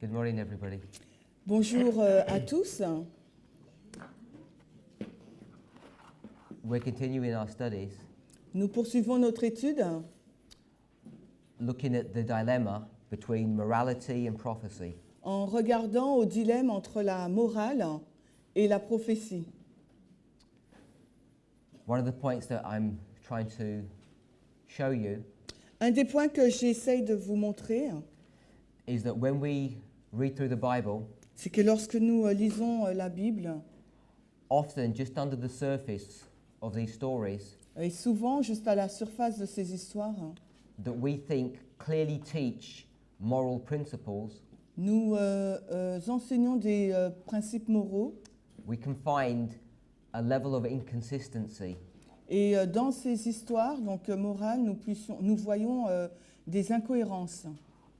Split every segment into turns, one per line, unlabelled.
Good morning, everybody.
Bonjour à tous.
We're continuing our studies,
Nous poursuivons notre étude
looking at the dilemma between morality and prophecy.
en regardant au dilemme entre la morale et la prophétie.
One of the points that I'm trying to show you
Un des points que j'essaye de vous montrer,
is that when we read through the Bible,
c'est que lorsque nous lisons la Bible,
often just under the surface of these stories,
et souvent juste à la surface de ces histoires,
that we think clearly teach moral principles,
nous enseignons des principes moraux.
we can find a level of inconsistency.
Et dans ces histoires donc morales, nous voyons des incohérences.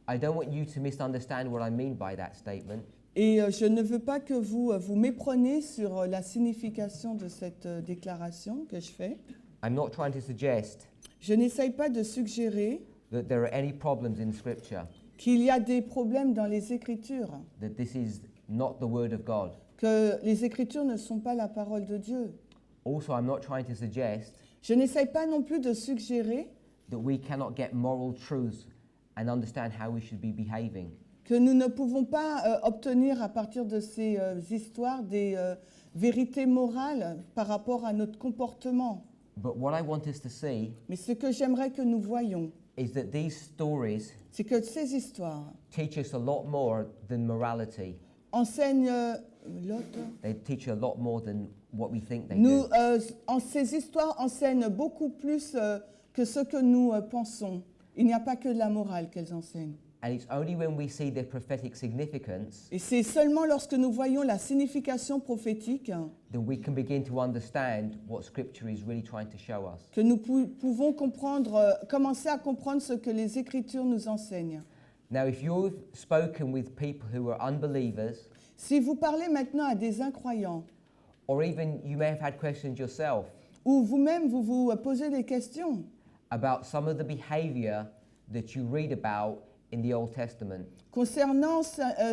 I don't want you to misunderstand what I mean by that statement.
Et je ne veux pas que vous vous mépreniez sur la signification de cette déclaration que je fais.
I'm not trying to suggest
Je n'essaye pas de suggérer
that there are any problems in Scripture,
qu'il y a des problèmes dans les Écritures,
that this is not the Word of God.
que les Écritures ne sont pas la parole de Dieu.
Also, I'm not trying to suggest
Je n'essaye pas non plus de suggérer
that we cannot get moral truths and understand how we should be behaving.
que nous ne pouvons pas obtenir à partir de ces histoires des vérités morales par rapport à notre comportement.
But what I want us to see
Mais ce que j'aimerais que nous voyions,
is that these stories
c'est que ces histoires
teach us a lot more than morality.
enseignent
They teach a lot more than what we think they
nous,
do.
ces histoires enseignent beaucoup plus que ce que nous pensons. Il n'y a pas que de la morale qu'elles enseignent.
And it's only when we see their prophetic significance
Et c'est seulement lorsque nous voyons la signification prophétique
that we can begin to understand what Scripture is really trying to show us.
que nous pouvons commencer à comprendre ce que les Écritures nous enseignent.
Now, if you've spoken with people who are unbelievers,
Si vous parlez maintenant à des incroyants,
or even you may have had questions yourself
ou vous-même vous vous posez des questions
about some of the behavior that you read about in the Old Testament,
concernant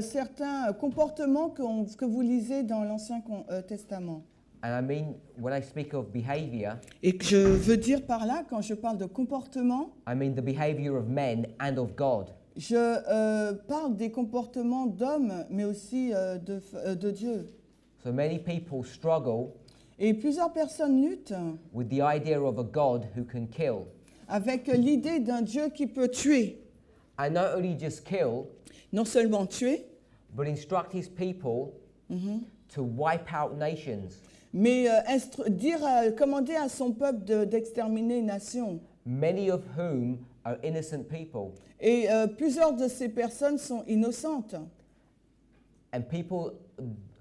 certains comportements que vous lisez dans l'Ancien Testament.
and I mean, when I speak of behavior,
Et que je veux dire par là, quand je parle de comportement,
I mean the behavior of men and of God.
je parle des comportements d'hommes, mais aussi de Dieu.
So many people struggle
Et plusieurs personnes luttent
with the idea of a God who can kill.
avec l'idée d'un Dieu qui peut tuer.
And not only just kill,
Non seulement tuer,
but instruct his people to wipe out nations.
mais commander à son peuple d'exterminer une nation.
Many of whom are innocent people.
Et plusieurs de ces personnes sont innocentes.
And people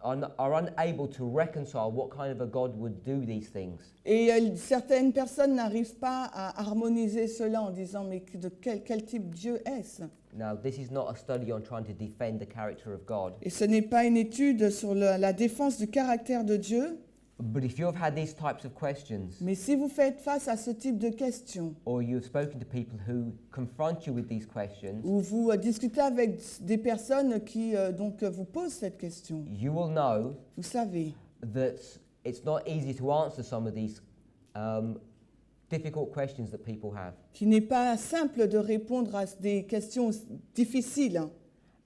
are unable to reconcile what kind of a God would do these things.
Et certaines personnes n'arrivent pas à harmoniser cela en disant mais de quel type Dieu est-ce?
Now, this is not a study on trying to defend the character of God.
Et ce n'est pas une étude sur la défense du caractère de Dieu.
But if you've had these types of questions,
Mais si vous faites face à ce type de questions,
or you've spoken to people who confront you with these questions,
ou vous discutez avec des personnes qui donc vous posent cette question,
you will know
vous savez
that it's not easy to answer some of these difficult questions that people have.
qu'il n'est pas simple de répondre à des questions difficiles.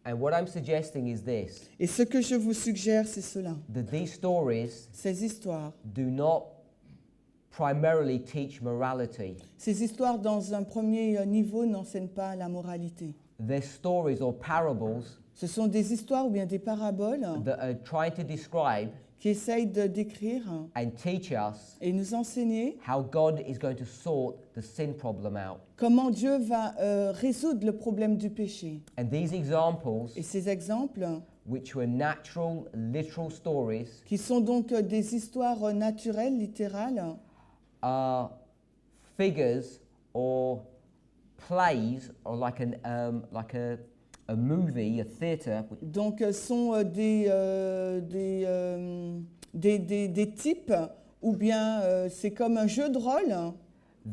And what I'm suggesting is this,
Et ce que je vous suggère, c'est cela.
that these stories
Ces histoires,
do not primarily teach morality.
ces histoires dans un premier niveau n'enseignent pas la moralité.
They're stories or parables
Ce sont des histoires ou bien des paraboles
that are trying to describe
qui essayent de décrire
and teach us
et nous enseigner
how God is going to sort the sin problem out.
comment Dieu va résoudre le problème du péché.
And these examples,
Et ces exemples,
which were natural, literal stories,
qui sont donc des histoires naturelles, littérales,
are figures or plays, or like a movie, a theatre,
donc sont des types, ou bien c'est comme un jeu de rôle.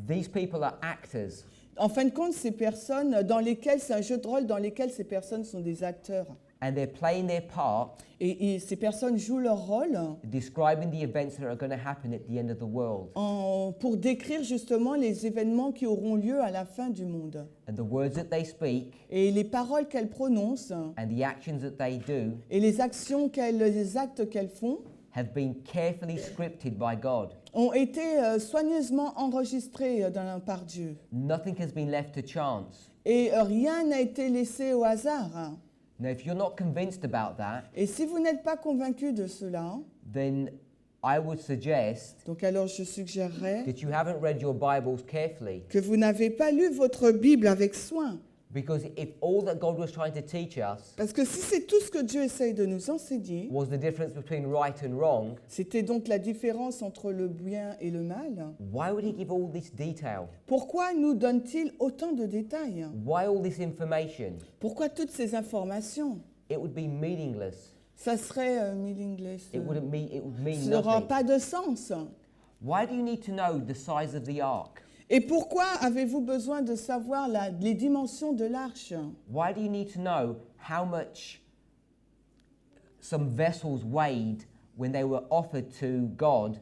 These people are actors.
En fin de compte, ces personnes dans lesquelles c'est un jeu de rôle dans lesquels ces personnes sont des acteurs.
and they're playing their part,
et ces personnes jouent leur rôle
describing the events that are going to happen at the end of the world.
pour décrire justement les événements qui auront lieu à la fin du monde.
And the words that they speak
Et les paroles qu'elles prononcent
and the actions that they do
et les actes qu'elles font
have been carefully scripted by God.
ont été soigneusement enregistrés par Dieu.
Nothing has been left to chance.
Et rien n'a été laissé au hasard.
Now, if you're not convinced about that,
Et si vous n'êtes pas convaincu de cela,
then I would suggest
donc alors je suggérerais
that you haven't read your Bibles carefully.
que vous n'avez pas lu votre Bible avec soin.
Because if all that God was trying to teach us
Parce que si c'est tout ce que Dieu essaye de nous enseigner,
was the difference between right and wrong,
c'était donc la différence entre le bien et le mal,
why would He give all this detail?
pourquoi nous donne-t-il autant de détails?
Why all this information?
Pourquoi toutes ces informations?
It would be meaningless.
Ça serait meaningless.
It would mean
Ça n'aura
nothing.
pas de sens.
Why do you need to know the size of the ark?
Et pourquoi avez-vous besoin de savoir les dimensions de l'arche?
Why do you need to know how much some vessels weighed when they were offered to God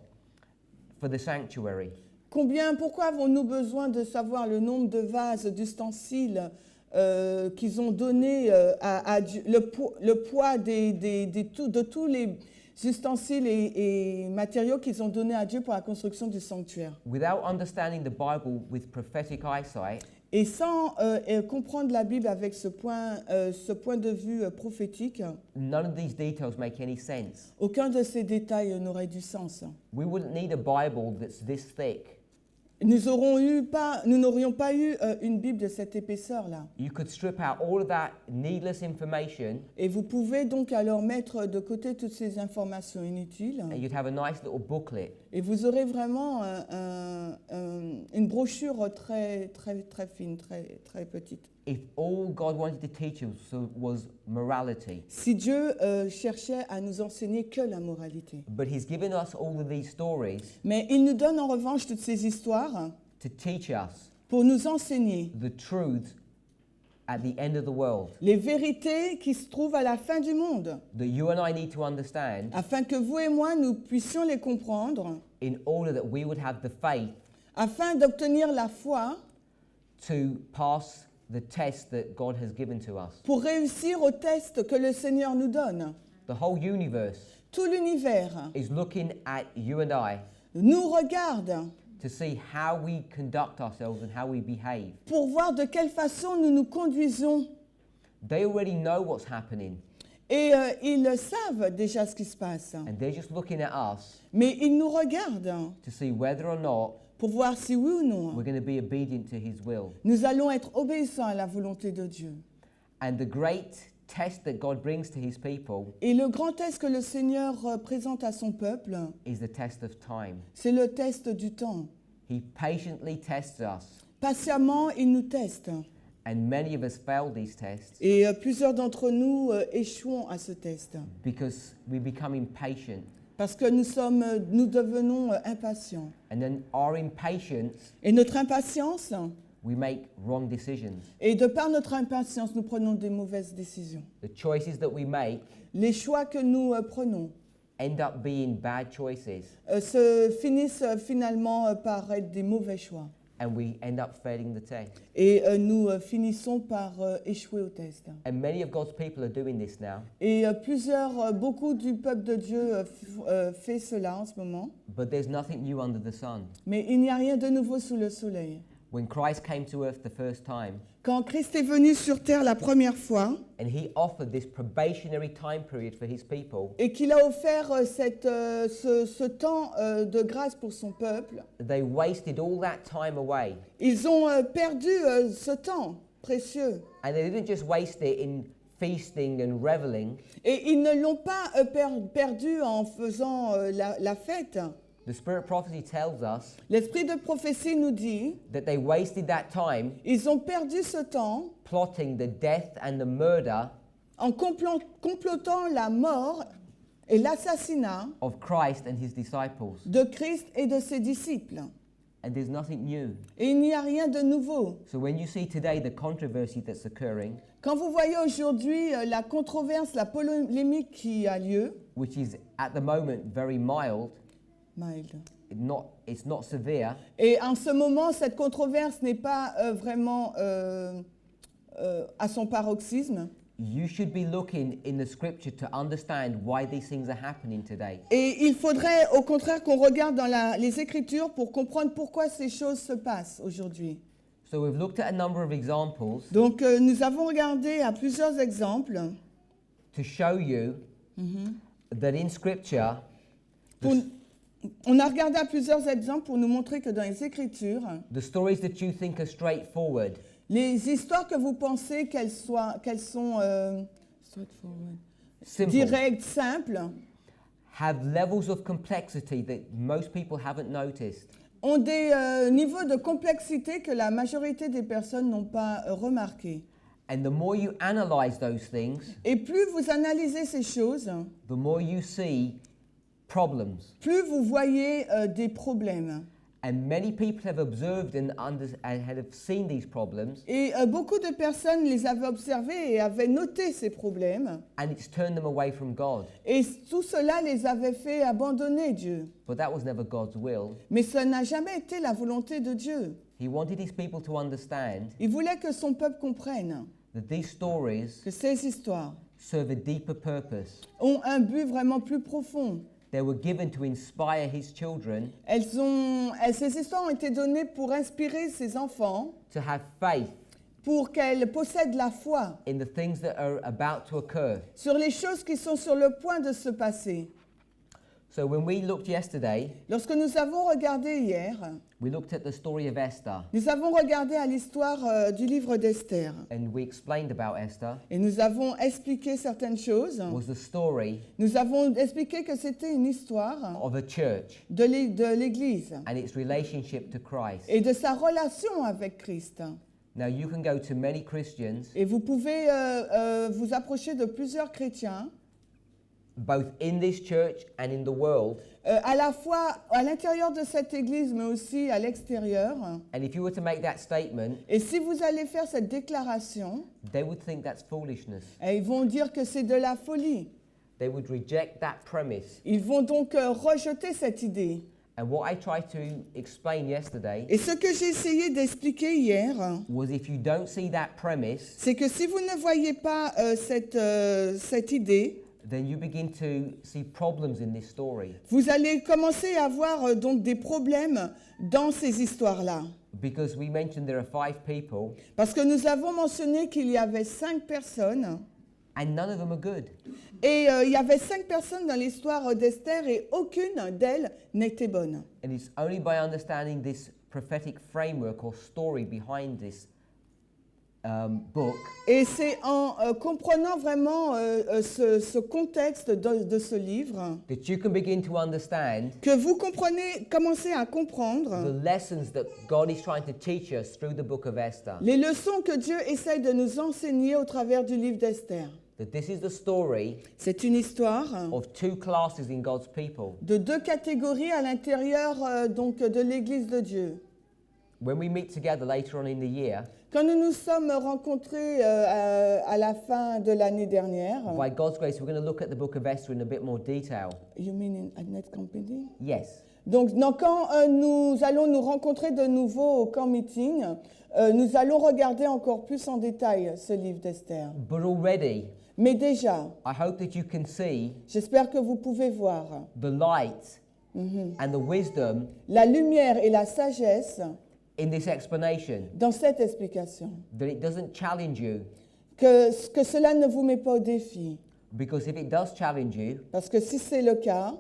for the sanctuary?
Pourquoi avons-nous besoin de savoir le nombre de vases, d'ustensiles qu'ils ont donné à Dieu, le poids de tous les ustensiles et matériaux qu'ils ont donnés à Dieu pour la construction du sanctuaire?
Without understanding the Bible with prophetic eyesight,
Et sans comprendre la Bible avec ce point de vue prophétique,
none of these details make any sense.
aucun de ces détails n'aurait du sens.
We wouldn't need a Bible that's this thick.
Nous n'aurions pas eu une Bible de cette épaisseur-là.
You could strip out all of that needless information
Et vous pouvez donc alors mettre de côté toutes ces informations inutiles
and you'd have a nice little booklet.
et vous aurez vraiment une brochure très, très, très fine, très, très petite.
If all God wanted to teach us was morality,
Si Dieu cherchait à nous enseigner que la moralité.
but He's given us all of these stories
Mais il nous donne en revanche toutes ces histoires
to teach us
pour nous enseigner
the truth at the end of the world
les vérités qui se trouvent à la fin du monde,
that you and I need to understand
afin que vous et moi, nous puissions les comprendre,
in order that we would have the faith
afin d'obtenir la foi
to pass the test that God has given to us.
pour réussir au test que le Seigneur nous donne.
The whole universe
Tout l'univers
is looking at you and I
nous regarde
to see how we conduct ourselves and how we behave.
pour voir de quelle façon nous nous conduisons.
They already know what's happening,
Et ils savent déjà ce qui se passe.
and they're just looking at us
Mais ils nous regardent
to see whether or not
pour voir si oui ou non
we're going to be obedient to His will.
nous allons être obéissants à la volonté de Dieu.
And the great test that God brings to His people
Et le grand test que le Seigneur présente à son peuple,
is the test of time.
c'est le test du temps.
He patiently tests us,
Patiemment, il nous teste.
and many of us fail these tests
Et plusieurs d'entre nous échouons à ce test.
because we become impatient.
Parce que nous devenons impatients.
And then our impatience,
Et notre impatience,
we make wrong decisions.
et de par notre impatience, nous prenons des mauvaises décisions.
The choices that we make
Les choix que nous prenons
end up being bad choices,
se finissent finalement par être des mauvais choix.
and we end up failing the test.
Et nous finissons par échouer au test.
And many of God's people are doing this now,
Et beaucoup du peuple de Dieu fait cela en ce moment.
but there's nothing new under the sun.
Mais il n'y a rien de nouveau sous le soleil.
When Christ came to earth the first time,
Quand Christ est venu sur terre la première fois
and He offered this probationary time period for His people,
et qu'il a offert ce temps de grâce pour son peuple,
they wasted all that time away.
ils ont perdu ce temps précieux.
And they didn't just waste it in feasting and reveling.
Et ils ne l'ont pas perdu en faisant la fête.
The Spirit of Prophecy tells us
L'esprit de prophétie nous dit,
that they wasted that time
ils ont perdu ce temps
plotting the death and the murder
en complotant la mort et l'assassinat
of Christ and His disciples.
de Christ et de ses disciples.
and there's nothing new.
Et il n'y a rien de nouveau.
So when you see today the controversy that's occurring,
Quand vous voyez aujourd'hui la controverse, la polémique qui a lieu,
which is at the moment very mild,
mild.
it's not severe,
Et en ce moment, cette controverse n'est pas vraiment à son paroxysme.
you should be looking in the scripture to understand why these things are happening today.
Et il faudrait au contraire qu'on regarde dans les Écritures pour comprendre pourquoi ces choses se passent aujourd'hui.
So we've looked at a number of examples
Donc nous avons regardé à plusieurs exemples
to show you that in scripture,
on a regardé à plusieurs exemples pour nous montrer que dans les Écritures,
the stories that you think are straightforward,
les histoires que vous pensez qu'elles sont
simple,
directes, simples,
have levels of complexity that most people haven't noticed.
ont des niveaux de complexité que la majorité des personnes n'ont pas remarqué.
And the more you analyze those things,
Et plus vous analysez ces choses,
the more you see problems.
plus vous voyez des problèmes.
And many people have observed and have seen these problems,
Et beaucoup de personnes les avaient observés et avaient noté ces problèmes.
and it's turned them away from God.
Et tout cela les avait fait abandonner Dieu.
But that was never God's will.
Mais ça n'a jamais été la volonté de Dieu.
He wanted his people to understand
Il voulait que son peuple comprenne
that these stories
que ces histoires
serve a deeper purpose.
ont un but vraiment plus profond.
They were given to inspire his children
Ces histoires ont été données pour inspirer ses enfants,
to have faith
pour qu'elles possèdent la foi
in the things that are about to occur.
sur les choses qui sont sur le point de se passer.
So when we looked yesterday,
Lorsque nous avons regardé hier,
we looked at the story of Esther,
nous avons regardé à l'histoire du livre d'Esther
and we explained about Esther
et nous avons expliqué certaines choses.
was the story
Nous avons expliqué que c'était une histoire
of a church
de l'Église
and its relationship to Christ.
et de sa relation avec Christ.
Now you can go to many Christians,
Et vous pouvez vous approcher de plusieurs chrétiens,
both in this church and in the world,
à la fois à l'intérieur de cette Église, mais aussi à l'extérieur.
and if you were to make that statement,
Et si vous allez faire cette déclaration,
they would think that's foolishness.
ils vont dire que c'est de la folie.
They would reject that premise.
Ils vont donc rejeter cette idée.
And what I tried to explain yesterday
Et ce que j'ai essayé d'expliquer hier,
was if you don't see that premise,
c'est que si vous ne voyez pas cette idée,
then you begin to see problems in this story.
vous allez commencer à avoir donc des problèmes dans ces histoires-là.
Because we mentioned there are 5 people,
Parce que nous avons mentionné qu'il y avait 5 personnes,
and none of them are good.
et il y avait 5 personnes dans l'histoire d'Esther, et aucune d'elles n'était bonne.
And it's only by understanding this prophetic framework or story behind this book
Et c'est en comprenant vraiment ce contexte de ce livre
that you can begin to understand
que vous commencez à comprendre
the lessons that God is trying to teach us through the book of Esther.
les leçons que Dieu essaye de nous enseigner au travers du livre d'Esther.
That this is the story
C'est une histoire
of 2 classes in God's people.
de 2 catégories à l'intérieur donc de l'Église de Dieu.
When we meet together later on in the year,
Quand nous nous sommes rencontrés à la fin de l'année dernière,
by God's grace, we're going to look at the book of Esther in a bit more detail.
you mean at Net Company?
Yes.
Donc quand nous allons nous rencontrer de nouveau au camp meeting, nous allons regarder encore plus en détail ce livre d'Esther.
But already,
Mais déjà,
I hope that you can see
j'espère que vous pouvez voir
the light and the wisdom
la lumière et la sagesse
in this explanation.
dans cette explication.
That it doesn't challenge you,
Que cela ne vous met pas au défi.
because if it does challenge you,
Parce que si c'est le cas,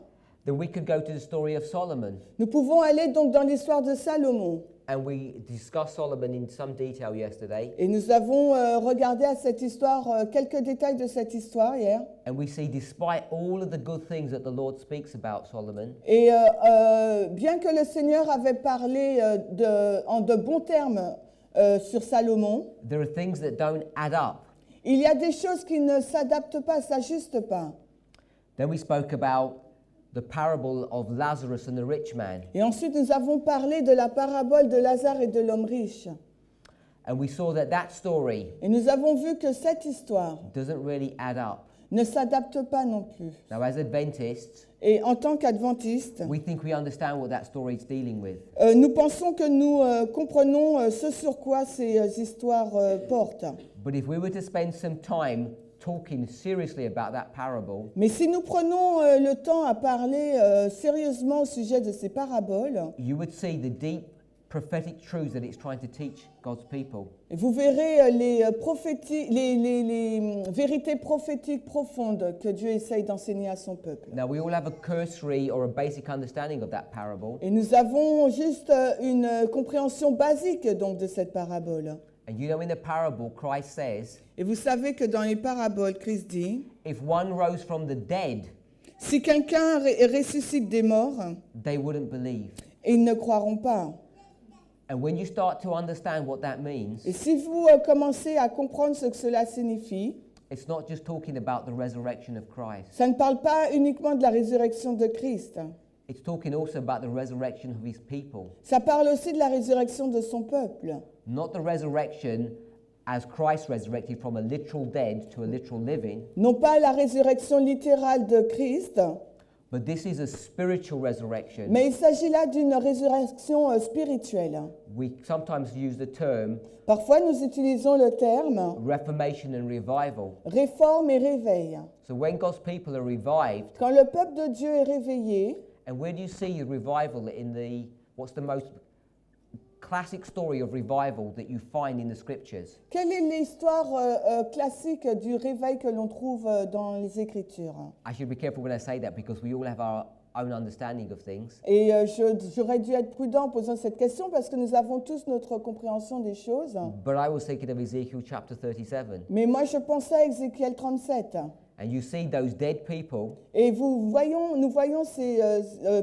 then we could go to the story of Solomon.
nous pouvons aller donc dans l'histoire de Salomon.
And we discussed Solomon in some detail yesterday.
Et nous avons regardé à cette histoire, quelques détails de cette histoire hier.
And we see, despite all of the good things that the Lord speaks about Solomon,
Et bien que le Seigneur avait parlé en de bons termes sur Salomon,
there are things that don't add up.
il y a des choses qui ne s'adaptent pas, s'ajustent pas.
Then we spoke about the parable of Lazarus and the rich man.
Et ensuite, nous avons parlé de la parabole de Lazare et de l'homme riche.
And we saw that that story
Et nous avons vu que cette histoire
doesn't really add up.
ne s'adapte pas non plus.
Now, as Adventists,
Et en tant qu'adventistes,
we think we understand what that story is dealing with.
nous pensons que nous comprenons ce sur quoi ces histoires portent.
But if we were to spend some time talking seriously about that parable,
Mais si nous prenons le temps à parler sérieusement au sujet de ces paraboles,
you would see the deep prophetic truths that it's trying to teach God's people.
vous verrez les vérités prophétiques profondes que Dieu essaye d'enseigner à son peuple.
Now, we all have a cursory or a basic understanding of that parable.
Et nous avons juste une compréhension basique donc de cette parabole.
And you know, in the parable, Christ says,
Et vous savez que dans les paraboles, Christ dit,
if one rose from the dead,
si quelqu'un ressuscite des morts,
they wouldn't believe.
ils ne croiront pas.
And when you start to understand what that means,
Et si vous commencez à comprendre ce que cela signifie,
it's not just talking about the resurrection of Christ.
ça ne parle pas uniquement de la résurrection de Christ.
It's talking also about the resurrection of his people.
Ça parle aussi de la résurrection de son peuple.
Not the resurrection as Christ resurrected from a literal dead to a literal living,
Non pas la résurrection littérale de Christ,
but this is a spiritual resurrection.
mais il s'agit là d'une résurrection spirituelle.
We sometimes use the term
Parfois, nous utilisons le terme
reformation and revival.
réforme et réveil.
So when God's people are revived,
Quand le peuple de Dieu est réveillé,
and where do you see revival in the, what's the most classic story of revival that you find in the scriptures?
quelle est l'histoire classique du réveil que l'on trouve dans les Écritures?
I should be careful when I say that because we all have our own understanding of things.
Et j'aurais dû être prudent en posant cette question parce que nous avons tous notre compréhension des choses.
But I was thinking of Ezekiel chapter 37.
Mais moi, je pensais à Ézéchiel 37.
And you see those dead people
Et nous voyons ces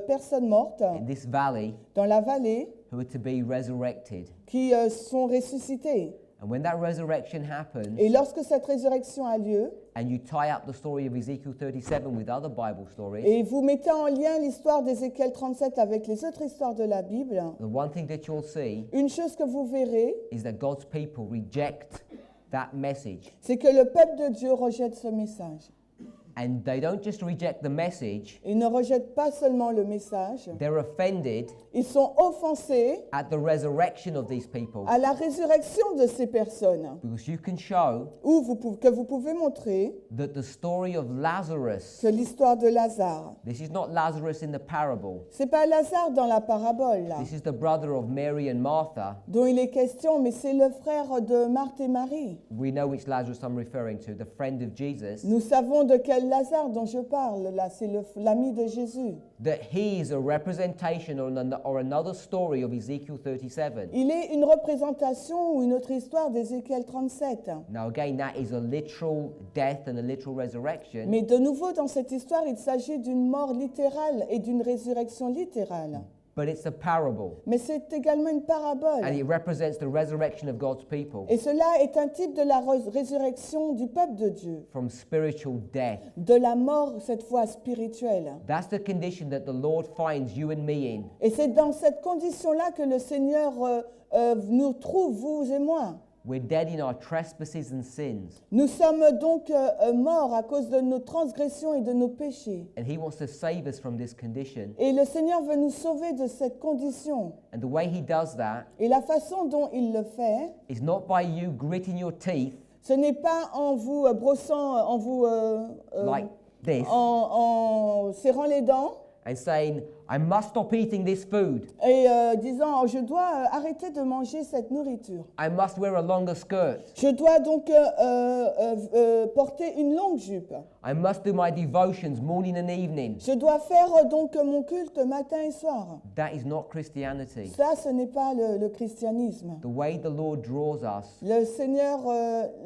personnes mortes
in this valley
dans la vallée
who are to be resurrected.
qui sont ressuscitées.
And when that resurrection happens,
Et lorsque cette résurrection a lieu,
and you tie up the story of Ezekiel 37 with other Bible stories,
et vous mettez en lien l'histoire d'Ézéchiel 37 avec les autres histoires de la Bible,
the one thing that you'll see
une chose que vous verrez,
is that God's people reject that message.
c'est que le peuple de Dieu rejette ce message.
And they don't just reject the message,
Ils ne rejettent pas seulement le message,
they're offended
ils sont offensés
at the resurrection of these people.
à la résurrection de ces personnes.
Because you can show
Que vous pouvez montrer
that the story of Lazarus,
que l'histoire de Lazare,
this is not Lazarus in the parable,
c'est pas Lazare dans la parabole là,
this is the brother of Mary and Martha.
dont il est question, mais c'est le frère de Marthe et Marie.
We know which Lazarus I'm referring to, the friend of Jesus.
Nous savons de quel Lazare dont je parle là, c'est l'ami de Jésus.
That he is a representation or another story of Ezekiel 37.
Il est une représentation ou une autre histoire d'Ézéchiel 37.
Now again, that is a literal death and a literal resurrection.
Mais de nouveau, dans cette histoire, il s'agit d'une mort littérale et d'une résurrection littérale.
But it's a parable.
Mais c'est également une parabole.
And it represents the resurrection of God's people
Et cela est un type de la résurrection du peuple de Dieu,
from spiritual death.
de la mort cette fois spirituelle.
That's the condition that the Lord finds you and me in.
Et c'est dans cette condition-là que le Seigneur nous trouve, vous et moi.
We're dead in our trespasses and sins.
Nous sommes donc morts à cause de nos transgressions et de nos péchés.
And he wants to save us from this condition.
Et le Seigneur veut nous sauver de cette condition.
And the way he does that
Et la façon dont il le fait,
is not by you gritting your teeth
ce n'est pas en vous brossant, en vous
like this
en serrant les dents
and saying, I must stop eating this food.
et disant je dois arrêter de manger cette nourriture.
I must wear a longer skirt.
Je dois donc porter une longue jupe.
I must do my devotions morning and evening.
Je dois faire donc mon culte matin et soir.
That is not Christianity.
Ça, ce n'est pas le christianisme.
The way the Lord draws us
Le Seigneur,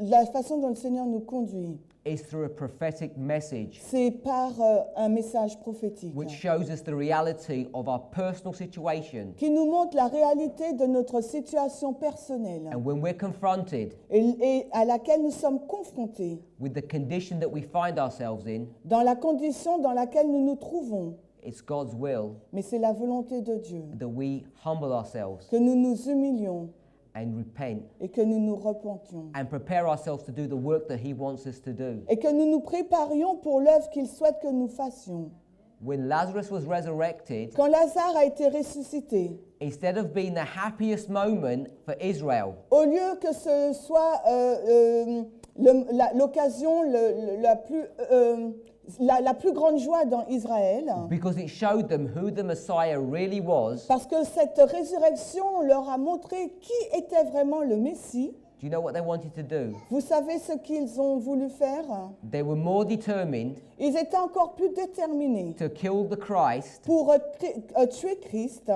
la façon dont le Seigneur nous conduit,
is through a prophetic message
c'est par un message prophétique
which shows us the reality of our personal situation.
qui nous montre la réalité de notre situation personnelle
And when we're confronted
et à laquelle nous sommes confrontés,
with the condition that we find ourselves in,
dans la condition dans laquelle nous nous trouvons.
it's God's will
mais c'est la volonté de Dieu
that we humble ourselves
que nous nous humilions
and repent
et que nous nous repentions
and prepare ourselves to do the work that He wants us to do.
et que nous nous préparions pour l'œuvre qu'il souhaite que nous fassions.
When Lazarus was resurrected,
Quand Lazare a été ressuscité,
instead of being the happiest moment for Israel,
au lieu que ce soit l'occasion la plus grande joie dans Israël,
because it showed them who the Messiah really was,
parce que cette résurrection leur a montré qui était vraiment le Messie,
do you know what they wanted to do?
vous savez ce qu'ils ont voulu faire?
They were more determined
Ils étaient encore plus déterminés
to kill the Christ
pour tuer Christ,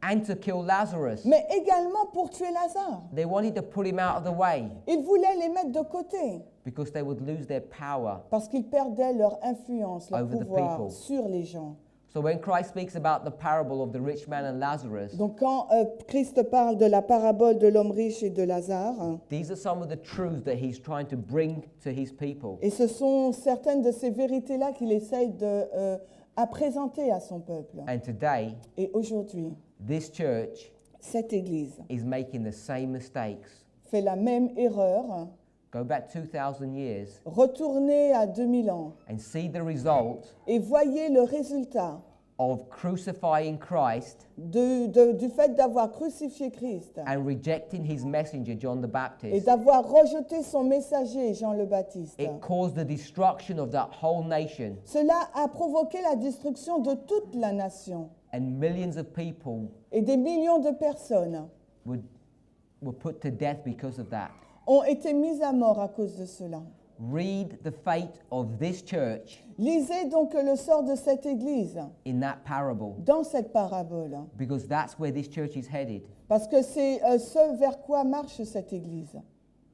and to kill Lazarus.
mais également pour tuer Lazare.
They wanted to put him out of the way
Ils voulaient les mettre de côté
because they would lose their power.
parce qu'ils perdaient leur influence, leur
Over the
pouvoir
people.
sur les gens.
So when Christ speaks about the parable of the rich man and Lazarus,
Donc quand Christ parle de la parabole de l'homme riche et de Lazare,
these are some of the truths that he's trying to bring to his people.
et ce sont certaines de ces vérités-là qu'il essaye à présenter à son peuple.
And today,
Et aujourd'hui,
this church
cette Église
is making the same mistakes.
fait la même erreur.
Go back 2,000 years
Retournez à 2000 ans
and see the result
et voyez le résultat
of crucifying Christ
du fait d'avoir crucifié Christ
and rejecting his messenger, John the
et
Baptist.
d'avoir rejeté son messager, Jean le Baptiste.
It caused the destruction of that whole nation,
Cela a provoqué la destruction de toute la nation
and millions of people
et des millions de personnes
were put to death because of that.
ont été mises à mort à cause de cela.
Read the fate of this church
Lisez donc le sort de cette Église
in that parable,
dans cette parabole,
because that's where this church is headed,
parce que c'est ce vers quoi marche cette Église.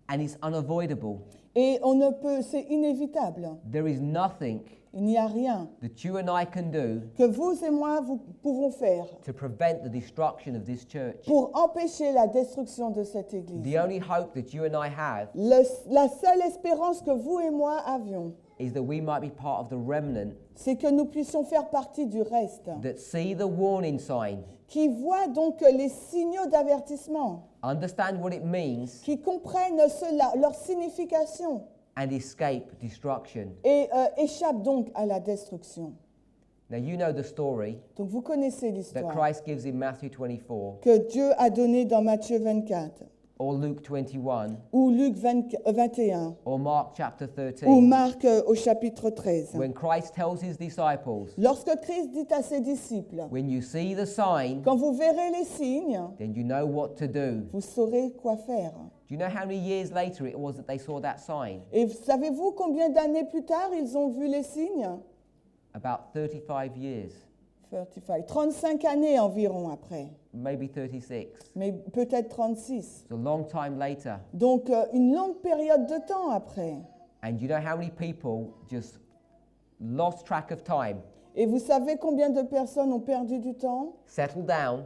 and it's unavoidable.
Et on ne peut, c'est inévitable.
There is nothing
Il n'y a rien
that you and I can do
que vous et moi vous pouvons faire
to prevent the destruction of this church.
pour empêcher la destruction de cette Église.
The only hope that you and I have
La seule espérance que vous et moi avions,
is that we might be part of the remnant
c'est que nous puissions faire partie du reste,
that see the warning sign,
qui voient donc les signaux d'avertissement,
understand what it means,
qui comprennent cela, leur signification,
and escape destruction.
et échappent donc à la destruction.
Now you know the story
Donc vous connaissez
that
l'histoire
Christ gives in Matthew 24
que Dieu a donnée dans Matthieu 24,
or Luke 21
ou Luc 21,
or Mark chapter
ou
13,
Marc au chapitre 13.
when Christ tells his disciples,
Lorsque Christ dit à ses disciples,
when you see the sign,
quand vous verrez les signes,
then you know what to do.
vous saurez quoi faire.
Do you know how many years later it was that they saw that sign?
Et savez-vous combien d'années plus tard ils ont vu les signes?
About 35 years,
35 années environ après,
maybe 36.
mais peut-être 36.
It's a long time later.
Donc une longue période de temps après.
And you know how many people just lost track of time,
Et vous savez combien de personnes ont perdu du temps
settled down,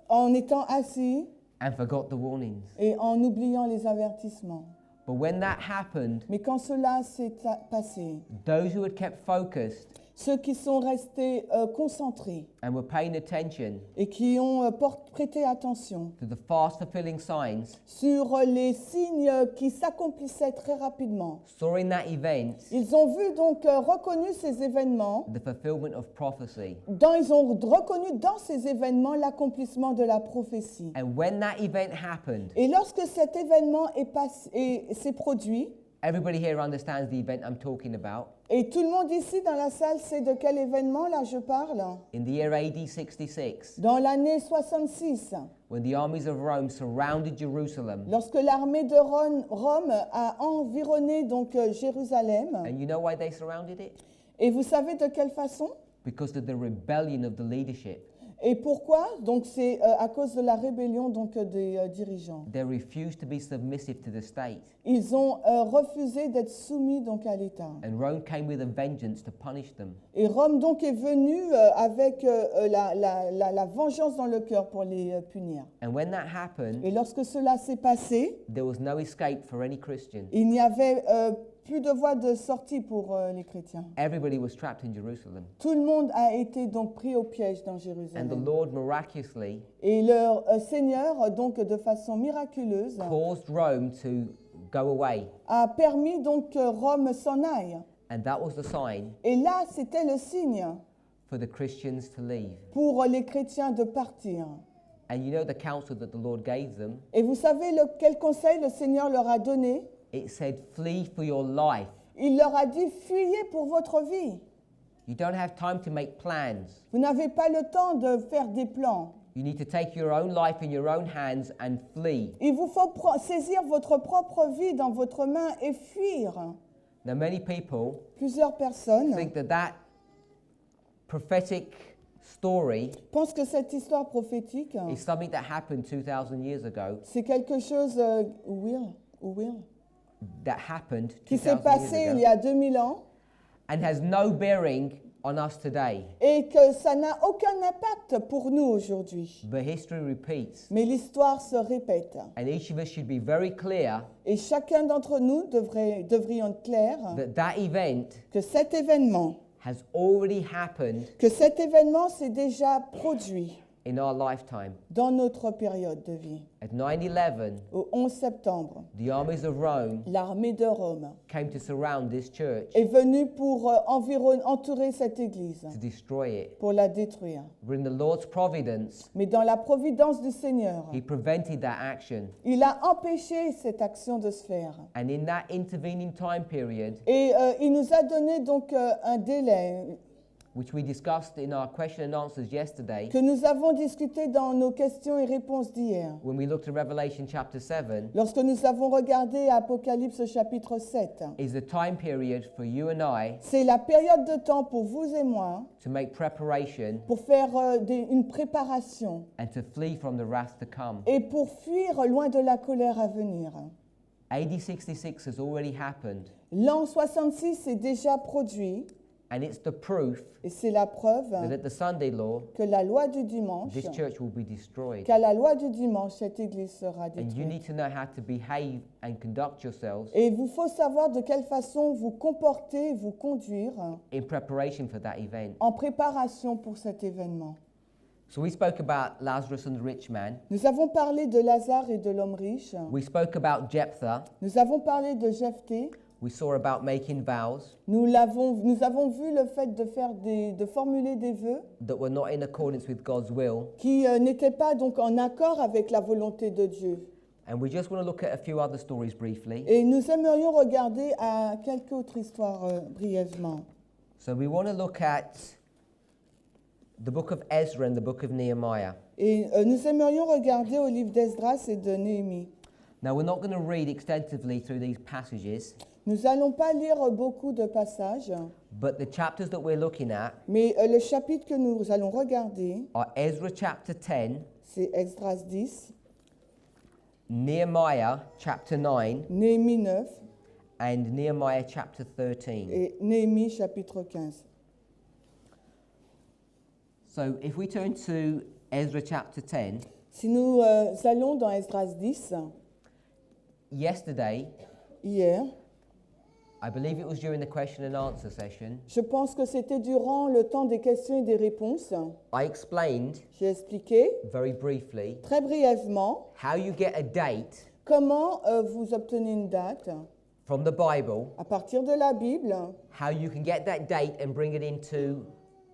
en étant assis
and forgot the warnings.
et en oubliant les avertissements.
But when that happened,
Mais quand cela s'est passé,
those who had kept focused
ceux qui sont restés concentrés
and were paying attention
et qui ont prêté attention
to the fast fulfilling signs,
sur les signes qui s'accomplissaient très rapidement,
saw in that event
ils ont vu donc reconnu ces événements,
the fulfillment of prophecy.
ils ont reconnu dans ces événements l'accomplissement de la prophétie.
And when that event happened,
Et lorsque cet événement s'est produit,
everybody here understands the event I'm talking about.
et tout le monde ici dans la salle sait de quel événement là je parle,
In the year AD 66,
dans l'année 66,
when the armies of Rome surrounded Jerusalem,
lorsque l'armée de Rome a environné donc Jérusalem.
and you know why they surrounded it?
Et vous savez de quelle façon?
Because of the rebellion of the leadership.
Et pourquoi? Donc c'est à cause de la rébellion donc des dirigeants.
They refused to be submissive to the state.
Ils ont refusé d'être soumis donc à l'État.
And Rome came with a vengeance to punish them.
Et Rome donc est venu avec la vengeance dans le cœur pour les punir.
And when that happened,
Et lorsque cela s'est passé,
there was no escape for any Christian.
il n'y avait plus de voie de sortie pour les chrétiens.
Everybody was trapped in Jerusalem.
Tout le monde a été donc pris au piège dans
And the
Jérusalem.
Lord miraculously
Et leur Seigneur, donc de façon miraculeuse,
caused Rome to go away.
a permis donc que Rome s'en aille.
And that was the sign
Et là, c'était le signe
for the Christians to leave.
pour les chrétiens de partir.
And you know the counsel that the Lord gave them?
Et vous savez quel conseil le Seigneur leur a donné?
It said, flee for your life.
Il leur a dit, fuyez pour votre vie.
You don't have time to make plans.
Vous n'avez pas le temps de faire des plans.
You need to take your own life in your own hands and flee.
Il vous faut saisir votre propre vie dans votre main et fuir.
Now, many people
Plusieurs personnes
think that prophetic story
pensent que cette histoire prophétique,
is something that happened 2,000 years ago,
c'est quelque chose
that happened
qui s'est
2,000
passé
years
il y
ago,
a 2000 ans
and has no bearing on us today.
et que ça n'a aucun impact pour nous aujourd'hui.
But history repeats,
Mais l'histoire se répète.
and each of us should be very clear
Et chacun d'entre nous devrions être clair
that event
que cet événement,
has already happened
s'est déjà produit
in our lifetime.
dans notre période de vie.
At 9/11,
Au 11 septembre,
the armies of Rome
l'armée de Rome
came to surround this church
est venue pour entourer cette église,
to destroy it.
pour la détruire.
But in the Lord's providence,
Mais dans la providence du Seigneur,
He prevented that action.
il a empêché cette action de se faire.
And in that intervening time period,
Et il nous a donné donc un délai
which we discussed in our question and answers yesterday,
que nous avons discuté dans nos questions et réponses d'hier.
when we looked at Revelation chapter 7,
Lorsque nous avons regardé Apocalypse chapitre 7,
is the time period for you and I
c'est la période de temps pour vous et moi
to make preparation
pour faire une préparation
and to flee from the wrath to come.
et pour fuir loin de la colère à venir.
AD 66 has already happened,
L'an 66 est déjà produit
and it's the proof
et c'est la preuve
that at the Sunday law,
que la loi du dimanche,
this church will be destroyed.
qu'à la loi du dimanche, cette église sera
And you
détruite.
need to know how to behave and conduct yourselves
Et il vous faut savoir de quelle façon vous comporter, vous conduire
in preparation for that event.
en préparation pour cet événement.
So we spoke about Lazarus and the rich man.
Nous avons parlé de Lazare et de l'homme riche.
We spoke about Jephthah.
Nous avons parlé de Jephthé.
We saw about making vows
Nous avons vu le fait de formuler des vœux
that were not in accordance with God's will.
qui n'étaient pas donc en accord avec la volonté de Dieu.
And we just want to look at a few other stories briefly.
Et nous aimerions regarder à quelques autres histoires brièvement.
So we want to look at the book of Ezra and the book of Nehemiah.
Et nous aimerions regarder au livre d'Esdras et de Néhémie.
Now we're not going to read extensively through these passages,
Nous n'allons pas lire beaucoup de passages,
but the chapters that we're looking at
mais le chapitre que nous allons regarder,
are Ezra chapter 10,
c'est Esdras 10,
Nehemiah chapter 9,
Néhémie 9
and Nehemiah chapter 13.
et Néhémie chapitre 15.
So if we turn to Ezra chapter 10,
Si nous allons dans Esdras 10,
yesterday,
hier,
I believe it was during the question and answer session,
je pense que c'était durant le temps des questions et des réponses,
I explained
j'ai expliqué
very briefly
très brièvement
how you get a date
comment vous obtenez une date
from the Bible,
à partir de la Bible,
how you can get that date and bring it into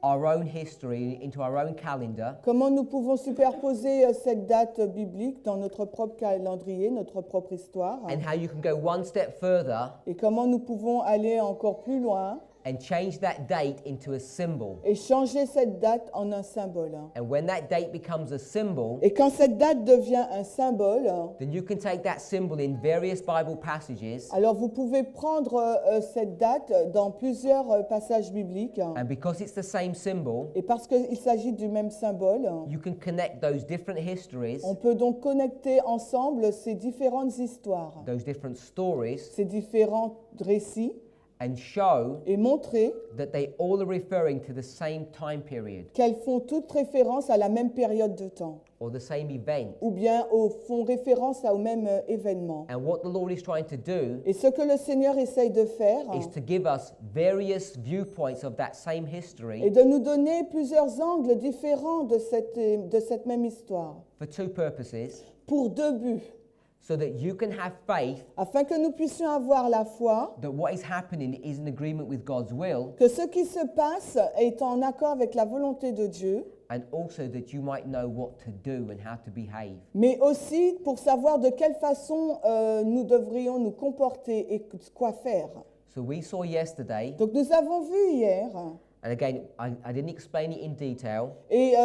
our own history, into our own calendar,
comment nous pouvons superposer cette date biblique dans notre propre calendrier, notre propre histoire,
and how you can go one step further
et comment nous pouvons aller encore plus loin
and change that date into a symbol.
et changer cette date en un symbole.
And when that date becomes a symbol,
Et quand cette date devient un symbole,
then you can take that symbol in various Bible passages,
alors vous pouvez prendre cette date dans plusieurs passages bibliques.
and because it's the same symbol,
Et parce qu'il s'agit du même symbole,
you can connect those different histories,
on peut donc connecter ensemble ces différentes histoires,
those different stories,
ces différents récits,
and show
et montrer
that they all are referring to the same time period
qu'elles font toutes référence à la même période de temps
or the same event.
ou bien font référence au même événement.
And what the Lord is trying to do
Et ce que le Seigneur essaye de faire
is to give us various viewpoints of that same
est
history
de nous donner plusieurs angles différents de cette même histoire
for two purposes,
pour deux buts,
so that you can have faith
afin que nous puissions avoir la foi
that what is happening is in agreement with God's will,
que ce qui se passe est en accord avec la volonté de Dieu,
and also that you might know what to do and how to behave.
mais aussi pour savoir de quelle façon nous devrions nous comporter et quoi faire.
So we saw yesterday,
Donc nous avons vu hier,
and again, I didn't explain it in detail,
et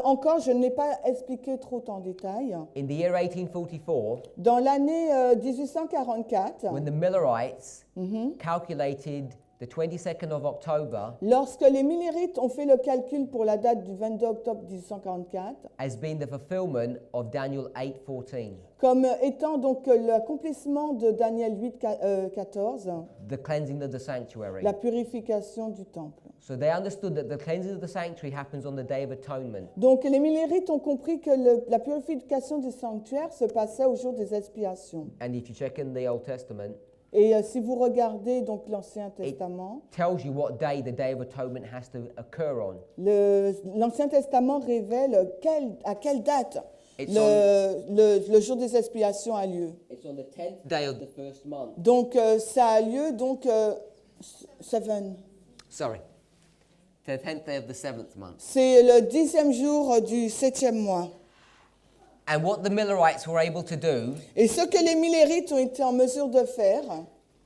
encore je ne l'ai pas expliqué trop en détail,
in the year 1844,
dans l'année 1844,
when the Millerites calculated the 22nd of October
lorsque les Millérites ont fait le calcul pour la date du 22 octobre 1844,
as being the fulfillment of Daniel 8:14,
comme étant donc l'accomplissement de Daniel 8:14,
the cleansing of the sanctuary.
la purification du temple.
So they understood that the cleansing of the sanctuary happens on the Day of Atonement.
Donc les Millérites ont compris que la purification du sanctuaire se passait au jour des expiations.
And if you check in the Old Testament,
Et si vous regardez donc l'Ancien Testament,
tells you what day the Day of Atonement has to occur on.
l'Ancien Testament révèle à quelle date
It's
le jour des expiations a lieu.
It's on the 10th day of the first month.
Donc ça a lieu donc
Sorry. The 10th day of the 7th month.
c'est le 10e jour du 7e mois.
And what the Millerites were able to do,
Et ce que les Millérites ont été en mesure de faire,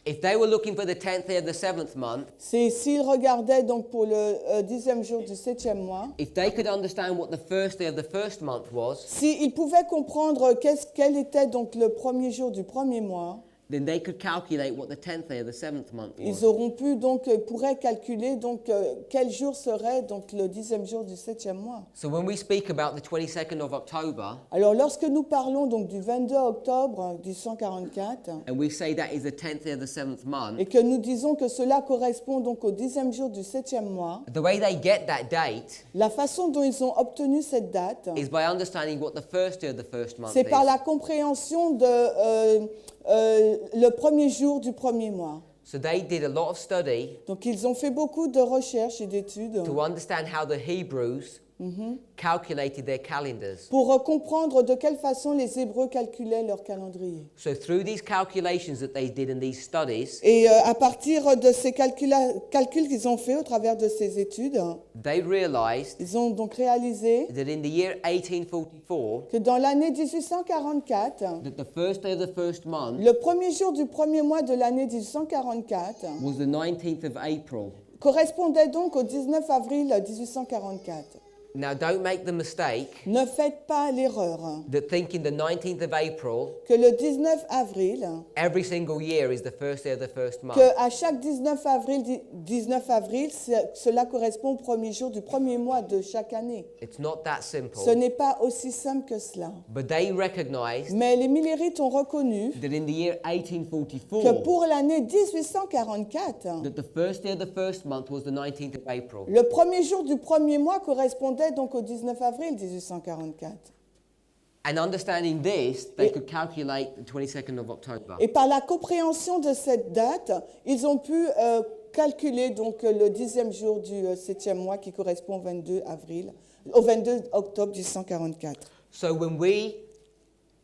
if they were looking for the 10th day of the 7th month,
c'est s'ils regardaient donc pour le 10e jour du 7e mois,
if they could understand what the first day of the first month was,
s'ils pouvaient comprendre quel était donc le premier jour du premier mois,
then they could calculate what the 10th day of the 7th month was.
ils auront pu donc pourraient calculer donc quel jour serait donc le 10e jour du 7e mois.
So when we speak about the 22nd of October,
Alors lorsque nous parlons donc du 22 octobre 1844
and we say that is the 10th day of the 7th month,
et que nous disons que cela correspond donc au 10e jour du 7e mois,
the way they get that date
la façon dont ils ont obtenu cette date,
is by understanding what the first day of the first month
c'est par
is.
la compréhension de le premier jour du premier mois.
So they did a lot of study
Donc ils ont fait beaucoup de recherches et d'études
to understand how the Hebrews calculated their calendars.
pour comprendre de quelle façon les Hébreux calculaient leur calendrier.
So through these calculations that they did in these studies,
Et à partir de ces calculs qu'ils ont fait au travers de ces études,
they realized
ils ont donc réalisé
that in the year 1844,
que dans l'année 1844,
that the first day of the first month
le premier jour du premier mois de l'année 1844
was the 19th of April.
correspondait donc au 19 avril 1844.
Now don't make the mistake
Ne faites pas l'erreur
that thinking the 19th of April
que le 19 avril,
every single year is the first day of the first month.
qu'à chaque 19 avril, cela correspond au premier jour du premier mois de chaque année.
It's not that simple.
Ce n'est pas aussi simple que cela.
But they recognized
Mais les Millérites ont reconnu
that in the year
que
1844,
pour l'année 1844,
that the first day of the first month was the 19th of April.
le premier jour du premier mois correspondait donc au 19 avril 1844.
And understanding this, they could calculate the 22nd of October.
Et par la compréhension de cette date, ils ont pu calculer donc le 10e jour du 7e mois qui correspond au 22 octobre 1844.
So when we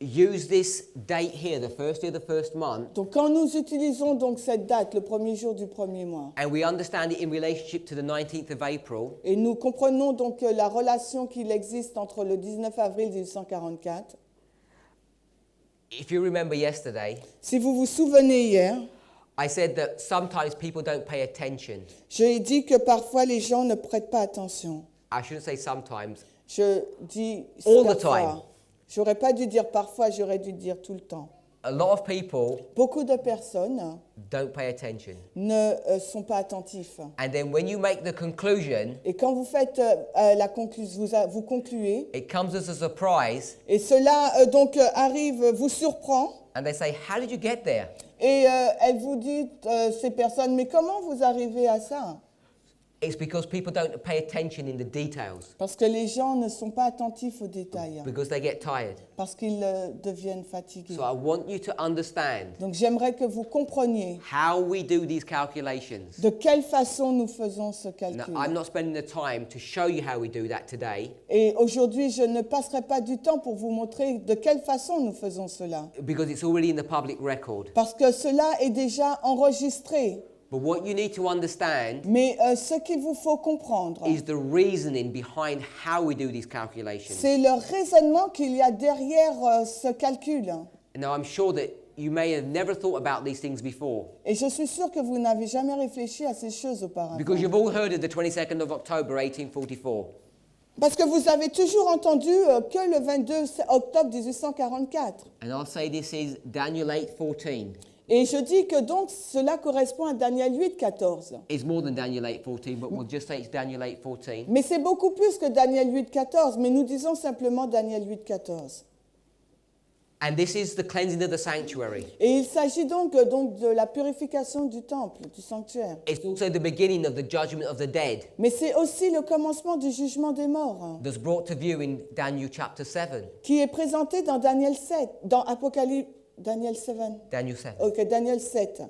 use this date here, the first day of the first month,
Donc quand nous utilisons donc cette date, le premier jour du premier mois,
and we understand it in relationship to the 19th of April,
et nous comprenons donc la relation qu'il existe entre le 19 avril 1844,
if you remember yesterday,
si vous vous souvenez hier,
I said that sometimes people don't pay attention.
j'ai dit que parfois les gens ne prêtent pas attention.
I shouldn't say sometimes.
Je dis
All the
parfois.
time.
J'aurais pas dû dire parfois, j'aurais dû dire tout le temps.
A lot of people
Beaucoup de personnes
don't pay attention.
ne sont pas attentifs.
And then when you make the conclusion,
Et quand vous faites la conclusion, vous concluez,
it comes as a surprise
et cela arrive, vous surprend,
and they say, how did you get there?
Et elle vous dit, ces personnes, mais comment vous arrivez à ça?
It's because people don't pay attention in the details,
Parce que les gens ne sont pas attentifs aux détails,
because they get tired.
parce qu'ils deviennent fatigués.
So I want you to understand
Donc j'aimerais que vous compreniez
how we do these calculations.
de quelle façon nous faisons ce
Now,
calcul.
I'm not spending the time to show you how we do that today,
Et aujourd'hui, je ne passerai pas du temps pour vous montrer de quelle façon nous faisons cela.
because it's already in the public record.
Parce que cela est déjà enregistré.
But what you need to understand
Mais ce qu'il vous faut comprendre,
is the reasoning behind how we do these calculations.
c'est le raisonnement qu'il y a derrière ce calcul.
Now, I'm sure that you may have never thought about these things before,
Et je suis sûre que vous n'avez jamais réfléchi à ces choses auparavant.
because you've all heard of the 22nd of October, 1844.
Parce que vous avez toujours entendu que le 22 octobre 1844.
And I'll say this is Daniel 8:14.
Et je dis que donc cela correspond à Daniel 8, 14.
It's more than Daniel 8:14, but we'll just say it's Daniel 8:14.
Mais c'est beaucoup plus que Daniel 8, 14, mais nous disons simplement Daniel 8, 14.
And this is the cleansing of the sanctuary.
Et il s'agit donc de la purification du temple, du sanctuaire.
It's also the beginning of the judgment of the dead
Mais c'est aussi le commencement du jugement des morts,
that's brought to view in Daniel chapter 7.
qui est présenté dans Daniel 7, dans Apocalypse, Daniel 7.
Daniel 7.
Ok, Daniel 7.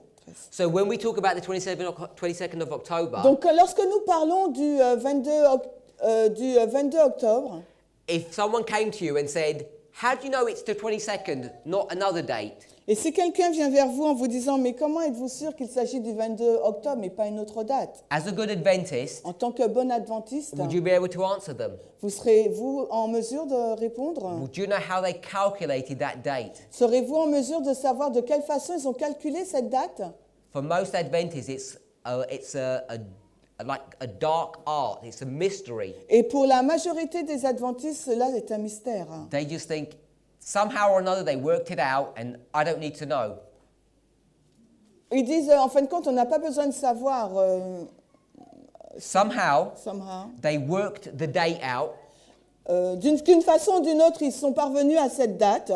So when we talk about the 22nd of October,
Donc lorsque nous parlons du 22 octobre,
if someone came to you and said, how do you know it's the 22nd, not another date?
et si quelqu'un vient vers vous en vous disant, mais comment êtes-vous sûr qu'il s'agit du 22 octobre et pas une autre date?
As a good Adventist,
En tant que bon adventiste,
would you be able to answer them?
serez-vous en mesure de répondre?
Would you know how they calculated that date?
Serez-vous en mesure de savoir de quelle façon ils ont calculé cette date?
For most Adventists, it's like a dark art. It's a mystery.
Et pour la majorité des adventistes, cela est un mystère.
They just think somehow or another they worked it out and I don't need to know.
Ils disent, en fin de compte, on n'a pas besoin de savoir.
Somehow
Somehow.
they worked the date out
D'une façon ou d'une autre, ils sont parvenus à cette date.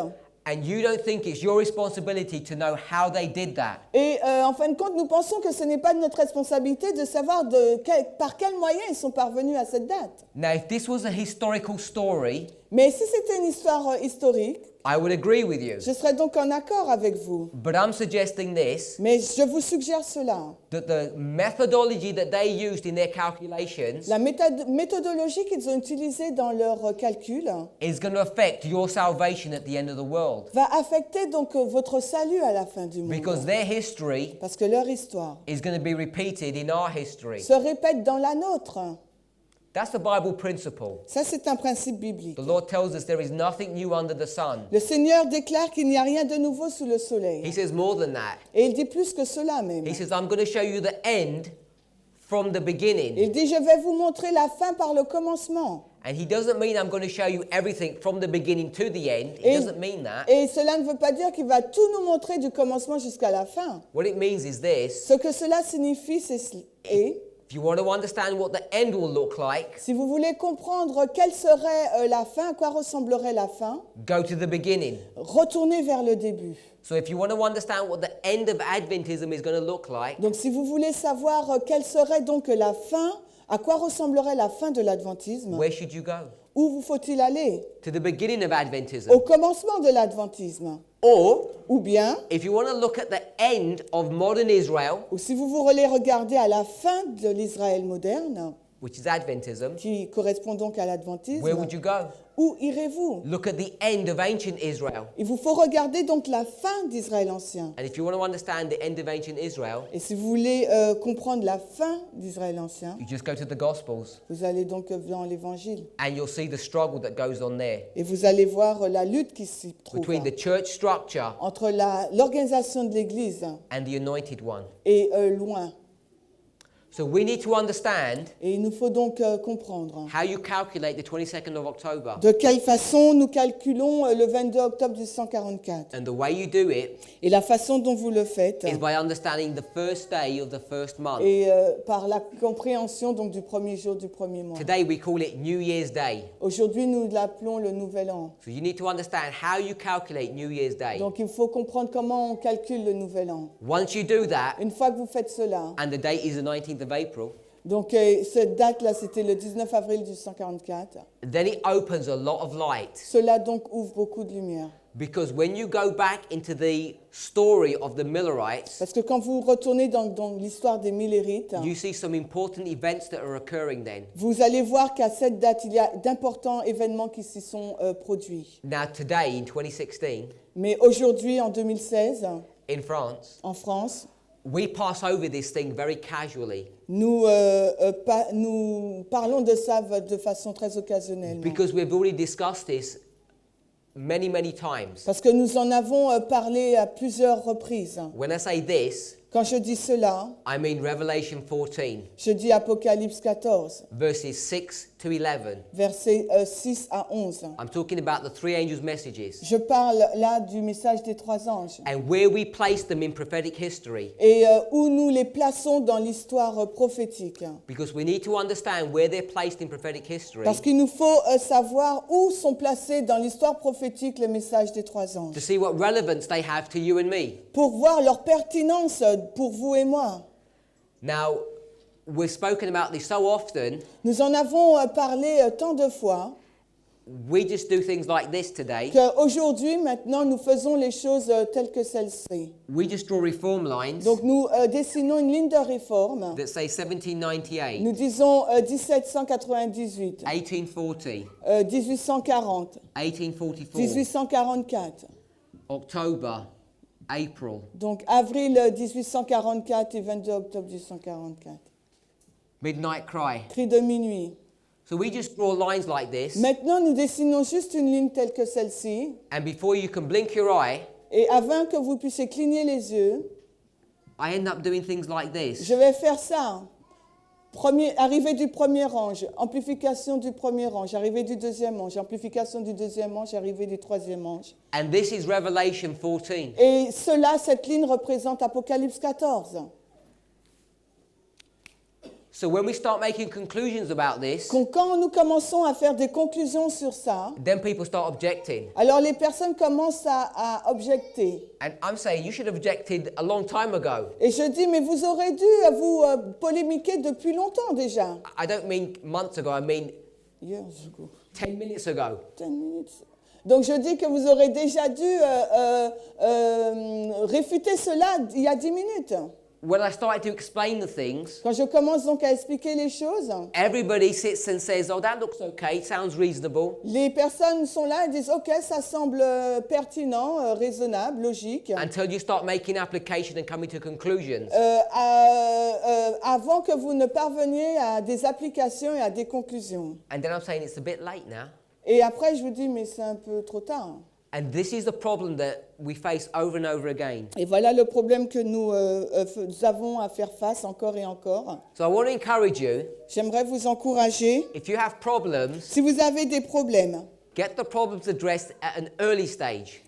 and you don't think it's your responsibility to know how they did that.
Et en fin de compte, nous pensons que ce n'est pas de notre responsabilité de savoir par quels moyens ils sont parvenus à cette date.
Now, if this was a historical story,
Mais si c'était une histoire historique,
I would agree with you.
je serais donc en accord avec vous.
But I'm suggesting this,
Mais je vous suggère cela.
that the methodology that they used in their calculations
La méthodologie qu'ils ont utilisée dans leur calcul
is going to affect your salvation at the end of the world.
va affecter donc votre salut à la fin du monde.
Because their history
Parce que leur histoire
is going to be repeated in our history.
se répète dans la nôtre.
That's the Bible principle.
Ça, c'est un principe biblique.
The Lord tells us there is nothing new under the sun.
Le Seigneur déclare qu'il n'y a rien de nouveau sous le
He
soleil.
says more than that.
Et il dit plus que cela même.
He says, I'm going to show you the end from the beginning.
Il dit, je vais vous montrer la fin par le commencement.
And he doesn't mean I'm going to show you everything from the beginning to the end. He
Et,
doesn't mean that.
et cela ne veut pas dire qu'il va tout nous montrer du commencement jusqu'à la fin.
What it means is this.
Ce que cela signifie, c'est
If you want to understand what the end will look like,
si vous voulez comprendre quelle serait la fin, à quoi ressemblerait la fin,
go to the beginning.
retournez vers le début.
So if you want to understand what the end of Adventism is going to look like,
Donc si vous voulez savoir quelle serait donc la fin, à quoi ressemblerait la fin de l'adventisme,
where should you go?
où vous faut-il aller?
To the beginning of Adventism.
Au commencement de l'adventisme.
Or,
Ou bien,
if you want to look at the end of modern Israel,
ou si vous voulez regarder à la fin de l'Israël moderne,
which is Adventism,
qui correspond donc à l'adventisme,
where would you go?
où irez-vous?
Look at the end of ancient Israel.
Il vous faut regarder donc la fin d'Israël ancien.
And if you want to understand the end of ancient Israel,
Et si vous voulez comprendre la fin d'Israël ancien,
you just go to the Gospels
vous allez donc dans l'Évangile.
and you'll see the struggle that goes on there
Et vous allez voir la lutte qui s'y trouve
between the church structure
entre l'organisation de l'Église
and the anointed one.
et loin.
So we need to understand
Et il nous faut donc comprendre
how you calculate the 22nd of October.
de quelle façon nous calculons le 22 octobre 1844.
And the way you do it
Et la façon dont vous le faites,
is by understanding the first day of the first month.
et par la compréhension donc du premier jour du premier mois.
Today we call it New Year's Day.
Aujourd'hui, nous l'appelons le Nouvel An.
So you need to understand how you calculate New Year's Day.
Donc il faut comprendre comment on calcule le Nouvel An.
Once you do that,
Une fois que vous faites cela,
and the date is the 19th of April,
donc cette date-là, c'était le 19 avril 1844,
then it opens a lot of light.
cela donc ouvre beaucoup de lumière.
Because when you go back into the story of the Millerites,
Parce que quand vous retournez dans l'histoire des Millérites,
you see some important events that are occurring then.
vous allez voir qu'à cette date, il y a d'importants événements qui s'y sont produits.
Now today in 2016,
Mais aujourd'hui, en 2016,
in France,
en France,
we pass over this thing very casually
nous parlons de ça de façon très occasionnelle.
because we've already discussed this many, many times.
Parce que nous en avons parlé à plusieurs reprises.
When I say this,
Quand je dis cela,
I mean Revelation 14,
je dis Apocalypse 14,
verses 6 to 11.
versets 6 à 11.
I'm talking about the three angels' messages
Je parle là du message des trois anges.
and where we place them in prophetic history,
Et où nous les plaçons dans l'histoire prophétique.
because we need to understand where they're placed in prophetic history
Parce qu'il nous faut savoir où sont placés dans l'histoire prophétique les messages des trois anges.
to see what relevance they have to you and me.
Pour voir leur pertinence pour vous et moi.
Now, we've spoken about this so often,
Nous en avons parlé tant de fois
we just do things like this today.
qu'aujourd'hui, maintenant, nous faisons les choses telles que celles-ci.
We just draw reform lines
Donc nous dessinons une ligne de réforme.
that say 1798,
Nous disons 1798,
1840,
1840,
1844,
1844.
October, April,
Donc avril 1844 et 22 octobre 1844.
midnight cry.
Cri de minuit.
So we just draw lines like this,
Maintenant, nous dessinons juste une ligne telle que celle-ci.
and before you can blink your eye,
Et avant que vous puissiez cligner les yeux,
I end up doing things like this.
je vais faire ça. Arrivée du premier ange, amplification du premier ange, arrivée du deuxième ange, amplification du deuxième ange, arrivée du troisième ange.
And this is Revelation 14.
Et cela, cette ligne représente Apocalypse 14.
So when we start making conclusions about this,
Quand nous commençons à faire des conclusions sur ça,
then people start objecting.
alors les personnes commencent à objecter.
And I'm saying you should have objected a long time ago.
Et je dis, mais vous aurez dû vous polémiquer depuis longtemps déjà.
I don't mean months ago, I mean
Years ago.
10 minutes ago.
10 minutes. Donc je dis que vous aurez déjà dû réfuter cela il y a 10 minutes.
When I started to explain the things,
Quand je commence donc à expliquer les choses,
everybody sits and says, oh, that looks okay, it sounds reasonable.
les personnes sont là et disent, ok, ça semble pertinent, raisonnable, logique.
Until you start making application and coming to conclusions.
Avant que vous ne parveniez à des applications et à des conclusions.
And then I'm saying it's a bit late now.
Et après, je vous dis, mais c'est un peu trop tard.
And this is the problem that we face over and over again.
Et voilà le problème que nous avons à faire face encore et encore.
So I want to encourage you,
J'aimerais vous encourager,
if you have problems,
si vous avez des problèmes,
get the problems addressed at an early stage.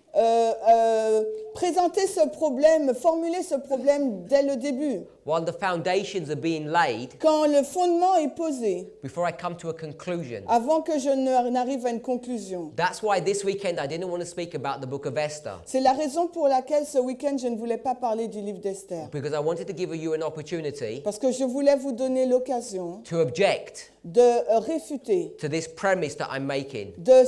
présenter ce problème, formuler ce problème dès le début,
While the foundations are being laid,
quand le fondement est posé,
before I come to a conclusion.
avant que je n'arrive à une conclusion.
That's why this weekend I didn't want to speak about the book of Esther,
C'est la raison pour laquelle ce week-end, je ne voulais pas parler du livre d'Esther.
because I wanted to give you an opportunity
Parce que je voulais vous donner l'occasion
to object
de réfuter
to this premise that I'm making,
de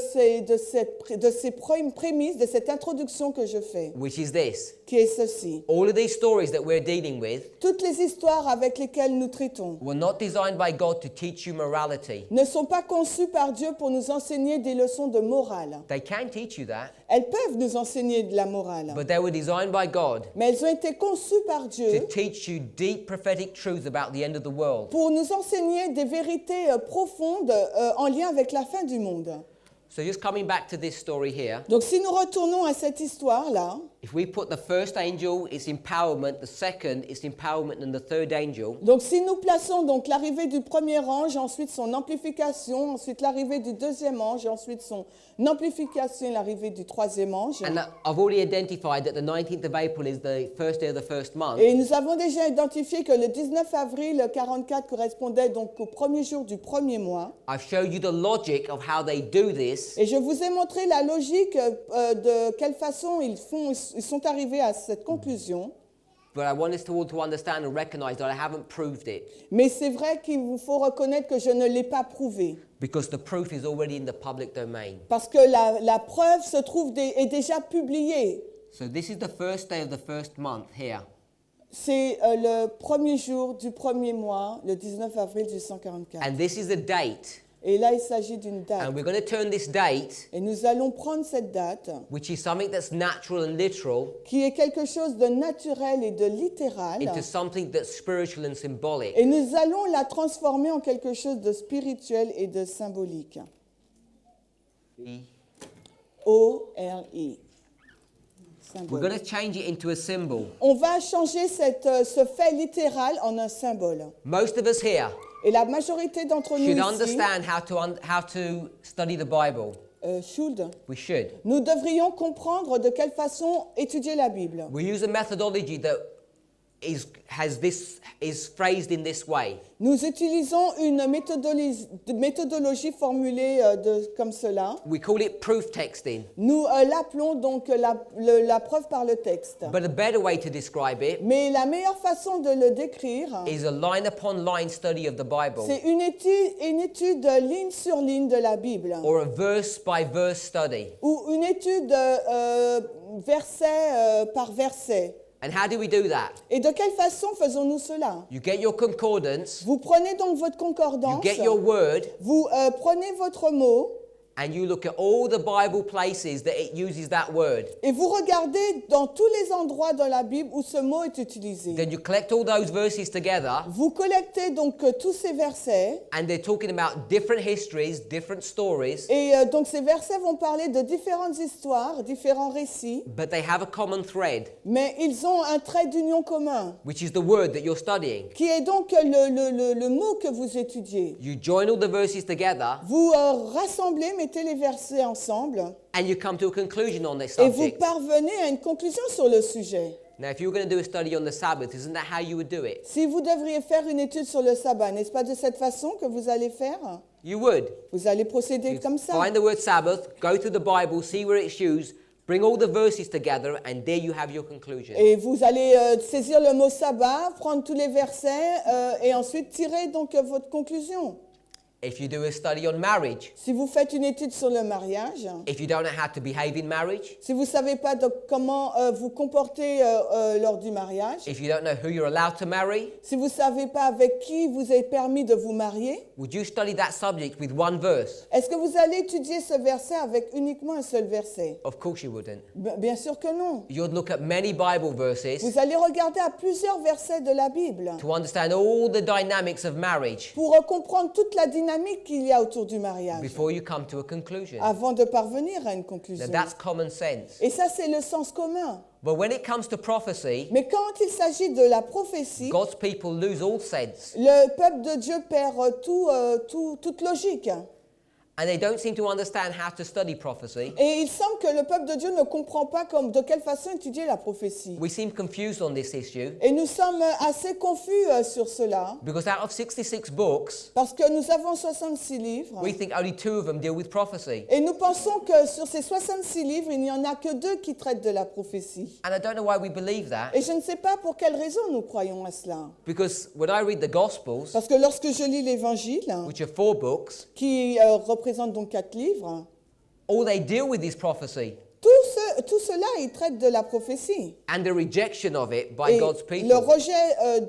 ces prémices, de cette introduction que je fais,
which is this.
qui est ceci.
All of these stories that we're dealing with
Toutes les histoires avec lesquelles nous traitons
were not designed by God to teach you morality.
ne sont pas conçues par Dieu pour nous enseigner des leçons de morale.
They can teach you that,
Elles peuvent nous enseigner de la morale,
but they were designed by God
mais elles ont été conçues par
to
Dieu
teach you deep prophetic truths about the end of the world.
pour nous enseigner des vérités profondes en lien avec la fin du monde.
So just coming back to this story here,
Donc si nous retournons à cette histoire-là,
If we put the first angel, it's empowerment, the second, it's empowerment, and the third angel,
Donc si nous plaçons donc l'arrivée du premier ange, ensuite son amplification, ensuite l'arrivée du deuxième ange, et ensuite son amplification et l'arrivée du troisième ange.
and I've already identified that the 19th of April is the first day of the first month,
Et nous avons déjà identifié que le 19 avril 44 correspondait donc au premier jour du premier mois.
I've showed you the logic of how they do this,
Et je vous ai montré la logique de quelle façon ils sont arrivés à cette conclusion.
but I want us to all to understand and recognize that I haven't proved it,
Mais c'est vrai qu'il vous faut reconnaître que je ne l'ai pas prouvé.
because the proof is already in the public domain.
Parce que la preuve se trouve est déjà publiée.
So this is the first day of the first month here.
C'est le premier jour du premier mois, le 19 avril 1844.
And this is the date.
Et là, il s'agit d'une date.
And we're going to turn this date,
Et nous allons prendre cette date,
which is something that's natural and literal,
qui est quelque chose de naturel et de littéral,
into something that's spiritual and symbolic.
et nous allons la transformer en quelque chose de spirituel et de symbolique. O-R-I.
We're
Symbole.
going to change it into a symbol.
On va changer ce fait littéral en un symbole.
Most of us here
Et la majorité d'entre nous
should
ici,
understand how to study the Bible. We should.
Nous devrions comprendre de quelle façon étudier la Bible.
We use a methodology that is phrased in this way.
Nous utilisons une méthodologie formulée comme cela.
We call it proof texting.
Nous l'appelons donc la preuve par le texte.
But a better way to describe it
Mais la meilleure façon de le décrire,
is a line upon line study of the Bible,
c'est une étude ligne sur ligne de la Bible.
or a verse by verse study.
Ou une étude verset par verset.
And how do we do that?
Et de quelle façon faisons-nous cela?
You get your concordance,
Vous prenez donc votre
you
concordance,
get your word,
vous prenez votre mot
and you look at all the Bible places that it uses that word.
et vous regardez dans tous les endroits dans la Bible où ce mot est utilisé.
Then you collect all those verses together,
Vous collectez donc tous ces versets
and they're talking about different histories, different stories,
et donc ces versets vont parler de différentes histoires, différents récits,
but they have a common thread,
mais ils ont un trait d'union commun
which is the word that you're studying.
qui est donc le mot que vous étudiez.
You join all the verses together,
Vous rassemblez, mettez les versets ensemble
and you come to a conclusion on this
et vous
subject.
parvenez à une conclusion sur le sujet.
Now, if you were going to do a study on the Sabbath, isn't that how you would do it?
Si vous devriez faire une étude sur le sabbat, n'est-ce pas de cette façon que vous allez faire?
You would.
Vous allez procéder comme ça.
Find the word Sabbath, go through the Bible, see where it's used, bring all the verses together, and there you have your conclusion.
Et vous allez saisir le mot sabbat, prendre tous les versets et ensuite tirer donc votre conclusion.
If you do a study on marriage,
Si vous faites une étude sur le mariage,
if you don't know how to behave in marriage,
si vous ne savez pas comment vous comporter lors du mariage,
if you don't know who you're allowed to marry,
si vous ne savez pas avec qui vous est permis de vous marier,
would you study that subject with one verse?
est-ce que vous allez étudier ce verset avec uniquement un seul verset?
Of course you wouldn't.
Bien sûr que non.
You'd look at many Bible verses
Vous allez regarder à plusieurs versets de la Bible
to understand all the dynamics of marriage
pour comprendre toute la dynamique qu'il y a autour du mariage
before you come to a conclusion.
avant de parvenir à une
Now
conclusion.
that's common sense.
Et ça, c'est le sens commun.
But when it comes to prophecy,
Mais quand il s'agit de la prophétie,
God's people lose all sense,
le peuple de Dieu perd toute logique.
and they don't seem to understand how to study prophecy.
Et il semble que le peuple de Dieu ne comprend pas de quelle façon étudier la prophétie.
We seem confused on this issue
Et nous sommes assez confus sur cela,
because out of 66 books,
parce que nous avons 66 livres.
we think only 2 of them deal with prophecy.
Et nous pensons que sur ces 66 livres, il n'y en a que 2 qui traitent de la prophétie.
And I don't know why we believe that,
Et je ne sais pas pour quelle raison nous croyons à cela.
because when I read the Gospels,
Parce que lorsque je lis l'Évangile,
which are 4 books,
qui représente donc 4 livres,
all they deal with is prophecy
tout cela, il traite de la prophétie.
and the rejection of it by
Et
God's
le
people.
rejet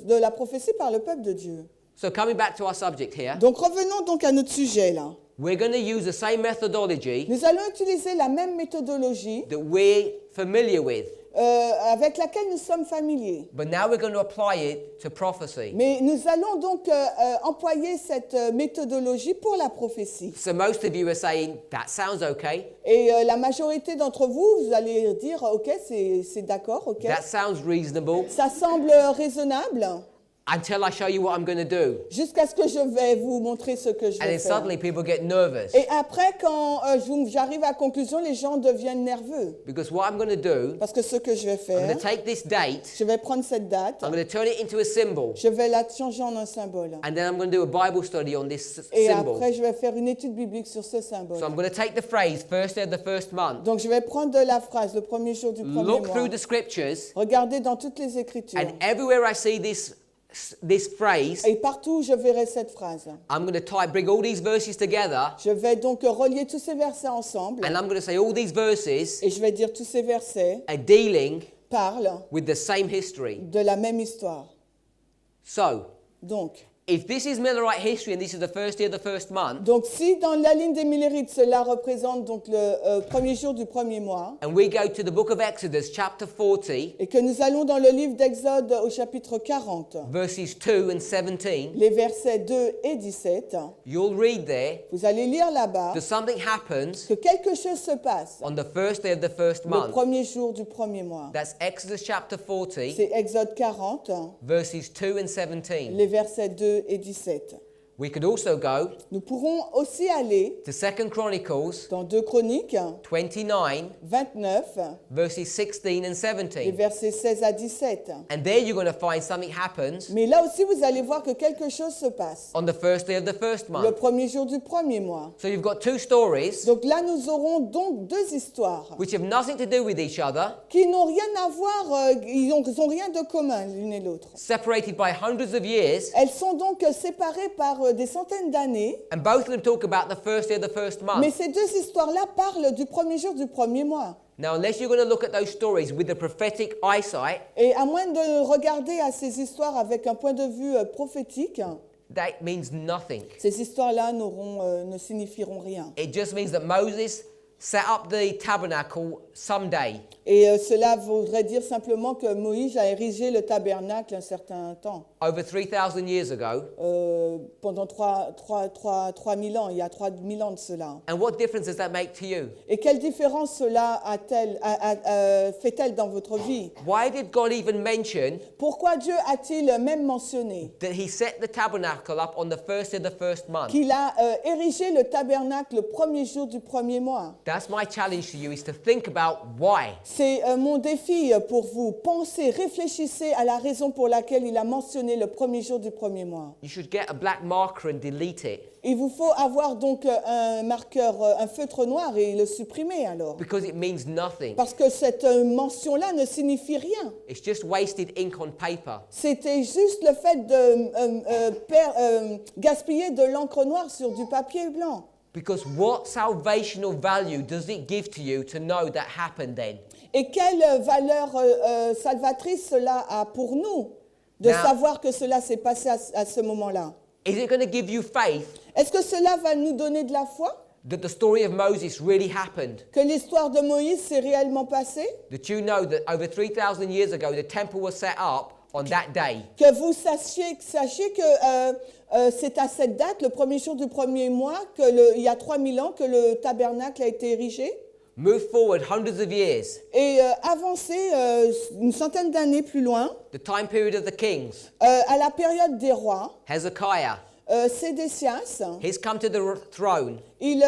de la prophétie par le peuple de Dieu.
So coming back to our subject here,
Donc revenons donc à notre sujet là.
we're going to use the same methodology
Nous allons utiliser la même méthodologie
that we're familiar with.
avec laquelle nous sommes familiers.
But now we're going to apply it to prophecy.
Mais nous allons donc employer cette méthodologie pour la prophétie.
So most of you are saying, that sounds okay.
Et la majorité d'entre vous, vous allez dire, ok, c'est d'accord, ok.
That sounds reasonable.
Ça semble raisonnable,
Until I show you what I'm going to do.
jusqu'à ce que je vais vous montrer ce que je
And
vais
then
faire.
suddenly people get nervous.
Et après, quand j'arrive à la conclusion, les gens deviennent nerveux.
Because what I'm going to do,
Parce que ce que je vais
I'm
faire,
going to take this date,
je vais prendre cette date,
I'm going to turn it into a symbol.
je vais la changer en un symbole.
And then I'm going to do a Bible study on this
Et
symbol.
après, je vais faire une étude biblique sur ce symbole.
So I'm going to take the phrase, first day of the first month,
Donc, je vais prendre de la phrase, le premier jour du premier
look
mois.
through the scriptures,
Regardez dans toutes les Écritures.
and everywhere I see this phrase,
Et partout, je verrai cette phrase.
I'm going to bring all these verses together,
Je vais donc relier tous ces versets ensemble.
and I'm going to say all these verses
Et je vais dire tous ces versets
are dealing
parlent
with the same history.
de la même histoire.
So,
Donc,
if this is Millerite history and this is the first day of the first month,
si dans la ligne des Millérites, cela représente donc le premier jour du premier mois,
and we go to the book of Exodus, chapter 40,
et que nous allons dans le livre d'Exode au chapitre 40,
verses 2 and 17,
les versets 2 et 17,
you'll read there
vous allez lire là-bas
that something happens
que quelque chose se passe
on the first day of the first
le
month.
premier jour du premier mois.
That's Exodus chapter 40,
C'est Exode 40,
verses 2 and 17.
les versets 2 et 17.
We could also go
Nous pourrons aussi aller
to 2 Chronicles
dans 2 Chroniques
29,
29,
verses 16 and
les
17.
versets 16 à 17.
And there you're going to find something happens
Mais là aussi, vous allez voir que quelque chose se passe
on the first day of the first
le
month.
premier jour du premier mois.
So you've got two stories
Donc là, nous aurons donc deux histoires
which have nothing to do with each other,
qui n'ont rien à voir, ils n'ont rien de commun l'une et l'autre.
separated by hundreds of years,
Elles sont donc séparées par des centaines d'années,
and both of them talk about the first day of the first
mais
month.
ces deux histoires-là parlent du premier jour du premier mois.
Now, unless you're going to look at those stories with the prophetic eyesight,
Et à moins de regarder à ces histoires avec un point de vue prophétique,
that means nothing.
ces histoires-là ne signifieront rien.
It just means that Moses set up the tabernacle someday.
Et cela voudrait dire simplement que Moïse a érigé le tabernacle un certain temps,
Over 3,000 years ago.
pendant 3000 ans, il y a 3000 ans de cela.
And what difference does that make to you?
Et quelle différence cela fait-elle dans votre vie?
Why did God even mention
Pourquoi Dieu a-t-il même mentionné
that he set the tabernacle up on the first day of the first month?
qu'il a érigé le tabernacle le premier jour du premier mois?
That's my challenge to you, is to think about why.
C'est mon défi pour vous. Pensez, réfléchissez à la raison pour laquelle il a mentionné le premier jour du premier mois.
You should get a black marker and delete it,
Il vous faut avoir donc un marqueur, un feutre noir et le supprimer alors.
because it means nothing.
Parce que cette mention-là ne signifie rien.
It's just wasted ink on paper.
C'était juste le fait de gaspiller de l'encre noire sur du papier blanc.
Because what salvational value does it give to you to know that happened then?
Et quelle valeur salvatrice cela a pour nous de
Now-
savoir que cela s'est passé à ce moment-là?
Is it going to give you faith
Est-ce que cela va nous donner de la foi?
that the story of Moses really happened?
Que l'histoire de Moïse s'est réellement passée?
That you know that over 3,000 years ago the temple was set up on that day?
Que vous sachiez que c'est à cette date, le premier jour du premier mois, il y a 3000 ans, que le tabernacle a été érigé?
Move forward hundreds of years,
Et avancez une centaine d'années plus loin,
the time period of the kings,
à la période des rois,
Hezekiah.
Sédécias,
He's come to the throne
il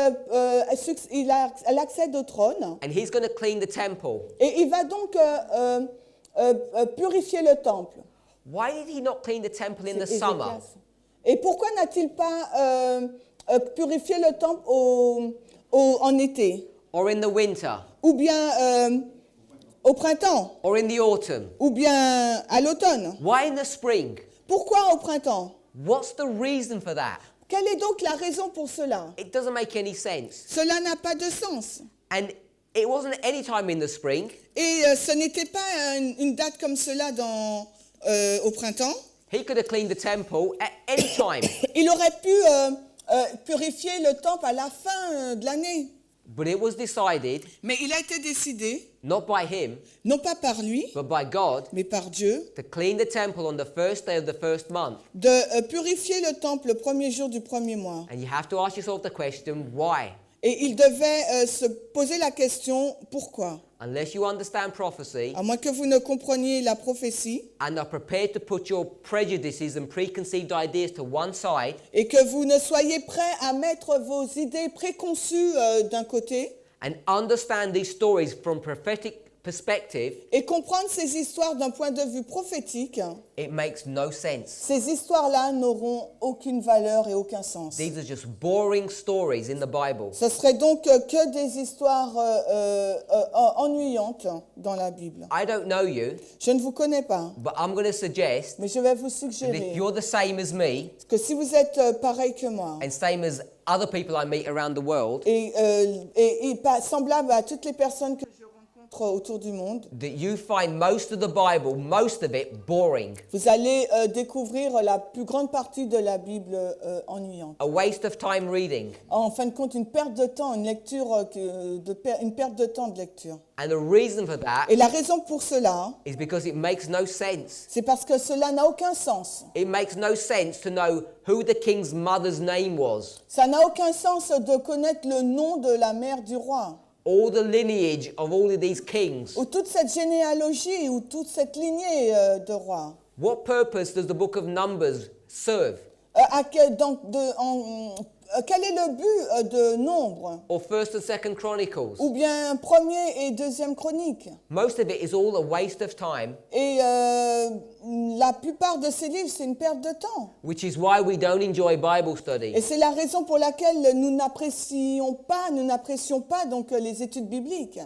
accède au trône
and he's going to clean the temple.
et il va donc purifier le temple.
Why did he not clean the temple in the
C'est
summer?
Ézéchias. Et pourquoi n'a-t-il pas purifié le temple en été?
Or in the winter?
Ou bien au printemps?
Or in the autumn?
Ou bien à l'automne?
Why in the spring?
Pourquoi au printemps?
What's the reason for that?
Quelle est donc la raison pour cela?
It doesn't make any sense.
Cela n'a pas de sens.
And it wasn't any time in the spring.
Et ce n'était pas une date comme cela au printemps.
He could have cleaned the temple at any time.
Il aurait pu purifier le temple à la fin de l'année.
But it was decided,
Mais il a été décidé,
not by him,
non pas par lui,
but by God,
mais par Dieu,
to clean the temple on the first day of the first month.
de purifier le temple le premier jour du premier mois.
And you have to ask yourself the question, why?
Et il devait se poser la question, pourquoi?
Unless you understand prophecy
À moins que vous ne compreniez la prophétie
and are prepared to put your prejudices and preconceived ideas to one side
et que vous ne soyez prêts à mettre vos idées préconçues d'un côté
and understand these stories from prophetic perspective,
et comprendre ces histoires d'un point de vue prophétique,
it makes no sense.
ces histoires-là n'auront aucune valeur et aucun sens.
These are just boring stories in the Bible.
Ce serait donc que des histoires ennuyantes dans la Bible.
I don't know you,
Je ne vous connais pas,
but I'm going to suggest
mais je vais vous
that
suggérer
if you're the same as me
que si vous êtes pareil que moi
and same as other people I meet around the world,
et pas semblable à toutes les personnes que je rencontre autour du monde,
that you find most of the Bible, most of it, boring,
vous allez découvrir la plus grande partie de la Bible ennuyante.
a waste of time reading.
En fin de compte, une perte de temps, une lecture, une perte de temps de lecture.
And the reason for that
Et la raison pour cela,
is because it makes no sense.
c'est parce que cela n'a aucun sens.
It makes no sense to know who the king's mother's name was,
Ça n'a aucun sens de connaître le nom de la mère du roi,
all the lineage of all of these kings.
ou toute cette généalogie, ou toute cette lignée de rois.
What purpose does the book of Numbers serve?
Quel est le but de Nombre?
Or 1st and 2nd Chronicles?
Ou bien premier et deuxième chronique?
Most of it is all a waste of time,
Et la plupart de ces livres, c'est une perte de temps.
which is why we don't enjoy Bible study.
Et c'est la raison pour laquelle nous n'apprécions pas donc les études bibliques.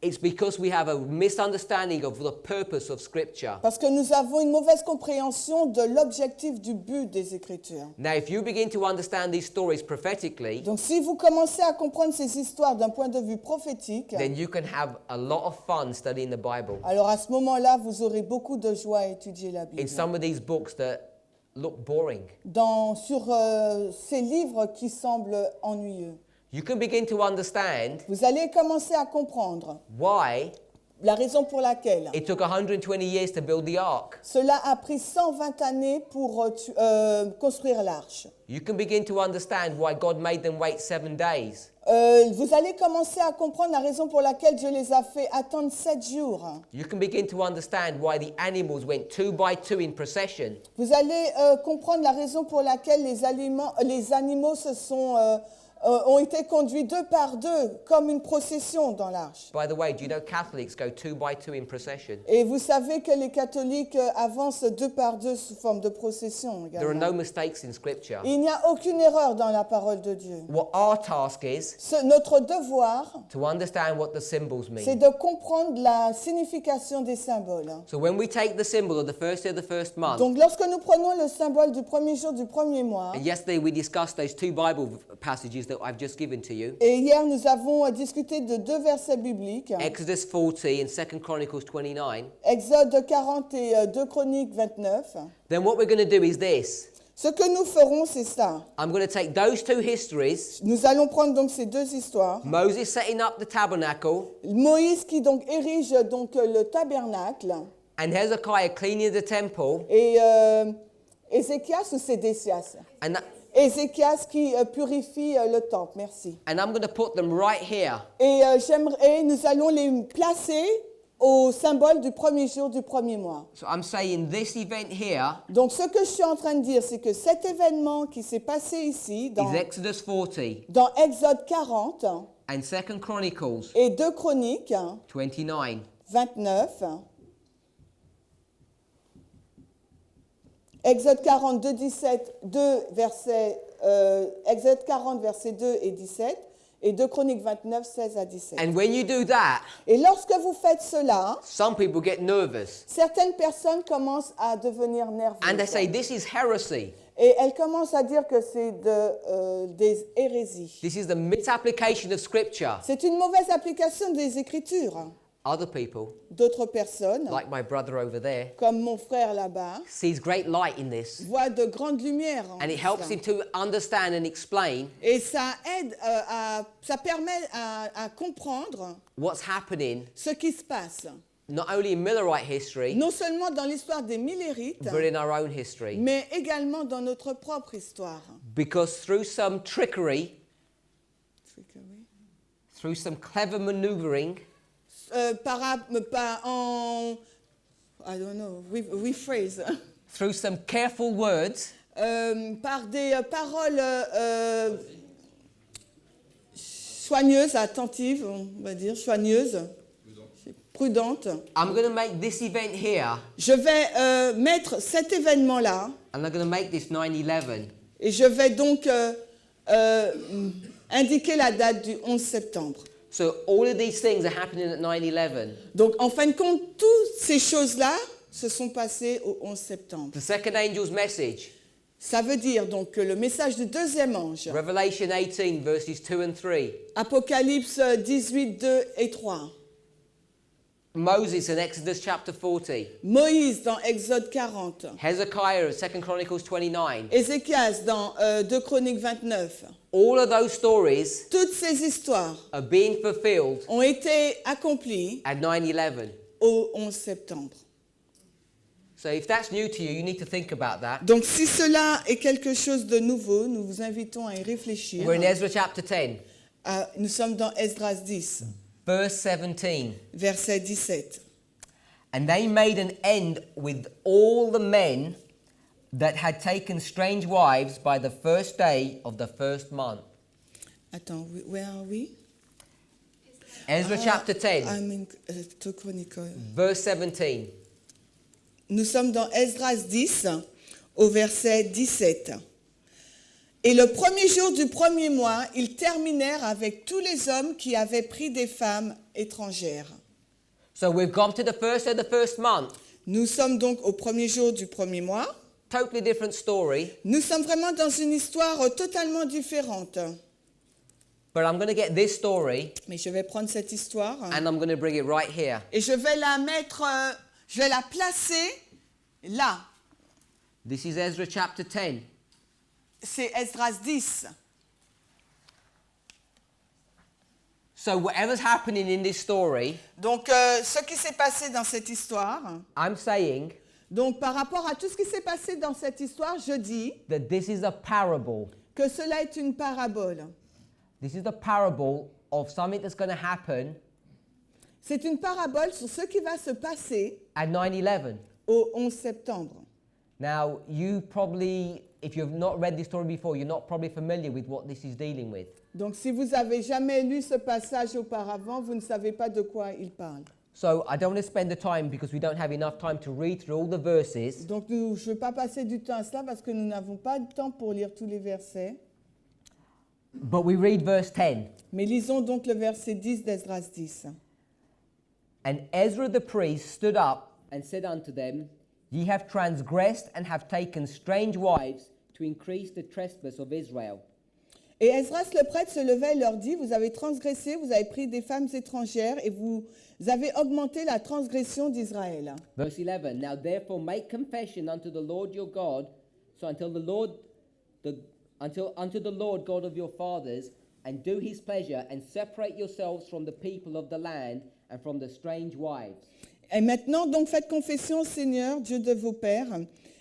It's because we have a misunderstanding of the purpose of Scripture.
Parce que nous avons une mauvaise compréhension de l'objectif du but des Écritures.
Now, if you begin to understand these stories prophetically,
Donc si vous commencez à comprendre ces histoires d'un point de vue prophétique,
then you can have a lot of fun studying the Bible.
alors à ce moment-là, vous aurez beaucoup de joie à étudier la
In
Bible.
some of these books that look boring,
Sur ces livres qui semblent ennuyeux,
you can begin to understand
vous allez commencer à comprendre
why
la raison pour laquelle
it took 120 years to build the ark.
cela a pris 120 années pour construire l'arche.
You can begin to understand why God made them wait 7 days.
Vous allez commencer à comprendre la raison pour laquelle Dieu les a fait attendre 7 jours.
You can begin to understand why the animals went 2 by 2 in procession.
Vous allez comprendre la raison pour laquelle les animaux ont été conduits 2 par 2 comme une procession dans l'arche.
By the way, do you know Catholics go 2 by 2 in procession?
Et vous savez que les catholiques avancent 2 par 2 sous forme de procession
There are
également.
no mistakes in Scripture.
Il n'y a aucune erreur dans la parole de Dieu.
What our task is
Notre devoir,
to understand what the symbols
c'est
mean.
de comprendre la signification des symboles.
So when we take the symbol of the first day of the first month,
Donc lorsque nous prenons le symbole du premier jour du premier mois,
and yesterday we discussed those 2 Bible passages that I've just given to you,
et hier nous avons discuté de 2 versets bibliques,
Exodus 40 and 2 Chronicles 29,
Exode 40 et 2 Chroniques 29,
then what we're going to do is this.
ce que nous ferons, c'est ça.
I'm going to take those 2 histories,
Nous allons prendre donc ces 2 histoires.
Moses setting up the tabernacle
Moïse qui donc érige donc le tabernacle
and Hezekiah cleaning the temple,
et Ézéchias ou Sédécias.
and
Ézéchias qui purifie le temple, merci.
I'm going to put them right here.
Et nous allons les placer au symbole du premier jour du premier mois.
So I'm saying this event here
Donc ce que je suis en train de dire, c'est que cet événement qui s'est passé ici,
is Exodus 40
dans Exode 40
and 2 Chronicles
et 2 Chroniques
29,
29, Exode 40, 2, 17, Exode 40, versets 2 et 17, et 2 Chroniques 29, 16 à 17.
and when you do that,
Et lorsque vous faites cela,
some people get nervous
certaines personnes commencent à devenir
and they say
nerveuses.
this is heresy.
Et elles commencent à dire que c'est des hérésies.
This is the misapplication of Scripture.
C'est une mauvaise application des Écritures.
other people,
d'autres personnes,
like my brother over there,
comme mon frère là-bas,
sees great light in this.
voient de grandes lumières en
And it
cela.
helps him to understand and explain
Et ça aide, ça permet à comprendre
what's happening,
ce qui se passe,
not only in Millerite history,
non seulement dans l'histoire des Millérites,
but in our own history.
mais également dans notre propre histoire.
Because through some trickery, through some clever maneuvering,
I don't know, rephrase,
through some careful words,
par des paroles soigneuses, attentives, on va dire, soigneuses, prudentes.
I'm going to make this event here,
Je vais mettre cet événement-là,
and I'm going to make this 9/11.
et je vais donc indiquer la date du 11 septembre.
So all of these things are happening at 9/11.
Donc, en fin de compte, toutes ces choses-là se sont passées au 11 septembre.
The second angel's message,
Ça veut dire donc que le message du deuxième ange,
Revelation 18, verses 2 and 3,
Apocalypse 18, 2 et 3,
Moses in Exodus chapter 40,
Moïse dans Exode 40,
Hezekiah in 2 Chronicles 29,
Ézéchias dans 2 Chroniques 29,
all of those stories
toutes ces histoires
are being fulfilled
ont été accomplies
at 9/11.
au 11 septembre.
So if that's new to you, you need to think about that.
Donc si cela est quelque chose de nouveau, nous vous invitons à y réfléchir.
We're in Ezra chapter 10,
Nous sommes dans Esdras 10,
verse 17.
verset 17.
And they made an end with all the men that had taken strange wives by the first day of the first month.
Attends, where are we?
Ezra chapter 10,
I'm in 2 Chronicles.
verse 17.
Nous sommes dans Esdras 10, au verset 17. Et le premier jour du premier mois, ils terminèrent avec tous les hommes qui avaient pris des femmes étrangères.
So we've gone to the first day of the first month.
Nous sommes donc au premier jour du premier mois.
Totally different story,
Nous sommes vraiment dans une histoire totalement différente.
but I'm going to get this story
Mais je vais prendre cette histoire
and I'm going to bring it right here.
et je vais la mettre, je vais la placer là.
This is Ezra chapter 10.
C'est Esdras 10.
So whatever's happening in this story,
Donc, ce qui s'est passé dans cette histoire,
I'm saying
donc par rapport à tout ce qui s'est passé dans cette histoire, je dis
that this is a parable.
que cela est une parabole.
This is the parable of something that's going to happen
C'est une parabole sur ce qui va se passer
at 9/11.
au 11 septembre.
Now, you probably, if you've not read this story before, you're not probably familiar with what this is dealing with.
Donc, si vous avez jamais lu ce passage auparavant, vous ne savez pas de quoi il parle.
So I don't want to spend the time because we don't have enough time to read through all the verses.
Donc, je ne vais pas passer du temps à cela parce que nous n'avons pas de temps pour lire tous les versets.
But we read verse 10.
Mais lisons donc le verset 10 d'Esdras 10.
And Ezra the priest stood up and said unto them, Ye have transgressed and have taken strange wives to increase the trespass of Israel.
Et Esdras le prêtre se leva et leur dit, vous avez transgressé, vous avez pris des femmes étrangères et vous avez augmenté la transgression d'Israël.
Verse 11. Now therefore make confession unto the Lord your God, so unto the Lord God of your fathers, and do his pleasure, and separate yourselves from the people of the land and from the strange wives.
Et maintenant donc faites confession au Seigneur, Dieu de vos pères,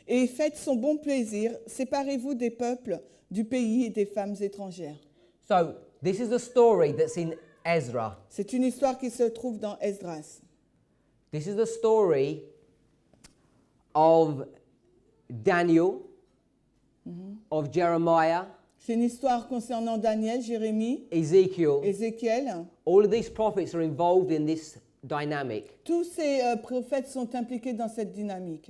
et faites son bon plaisir, séparez-vous des peuples, du pays et des femmes étrangères.
So this is a story that's in Ezra.
C'est une histoire qui se trouve dans Esdras.
This is the story of Daniel, of Jeremiah,
C'est une histoire concernant Daniel, Jérémie,
Ezekiel.
Ézéchiel.
All of these prophets are involved in this dynamic.
Tous ces prophètes sont impliqués dans cette dynamique.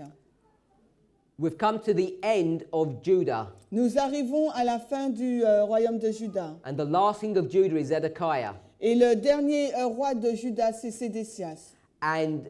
We've come to the end of Judah,
Nous arrivons à la fin du royaume de Juda.
and the last king of Judah is Zedekiah.
Et le dernier roi de Juda, c'est Sédécias.
And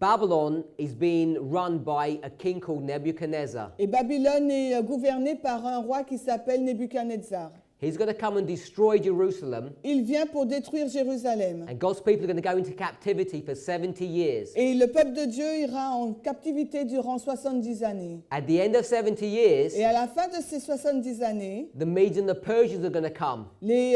Babylon is being run by a king called Nebuchadnezzar.
Et Babylone est gouvernée par un roi qui s'appelle Nebuchadnezzar.
He's going to come and destroy Jerusalem,
il vient pour détruire Jérusalem.
and God's people are going to go into captivity for 70 years.
Et le peuple de Dieu ira en captivité durant 70 années.
At the end of 70 years,
Et à la fin de ces 70 années,
the Medes and the Persians are going to come,
les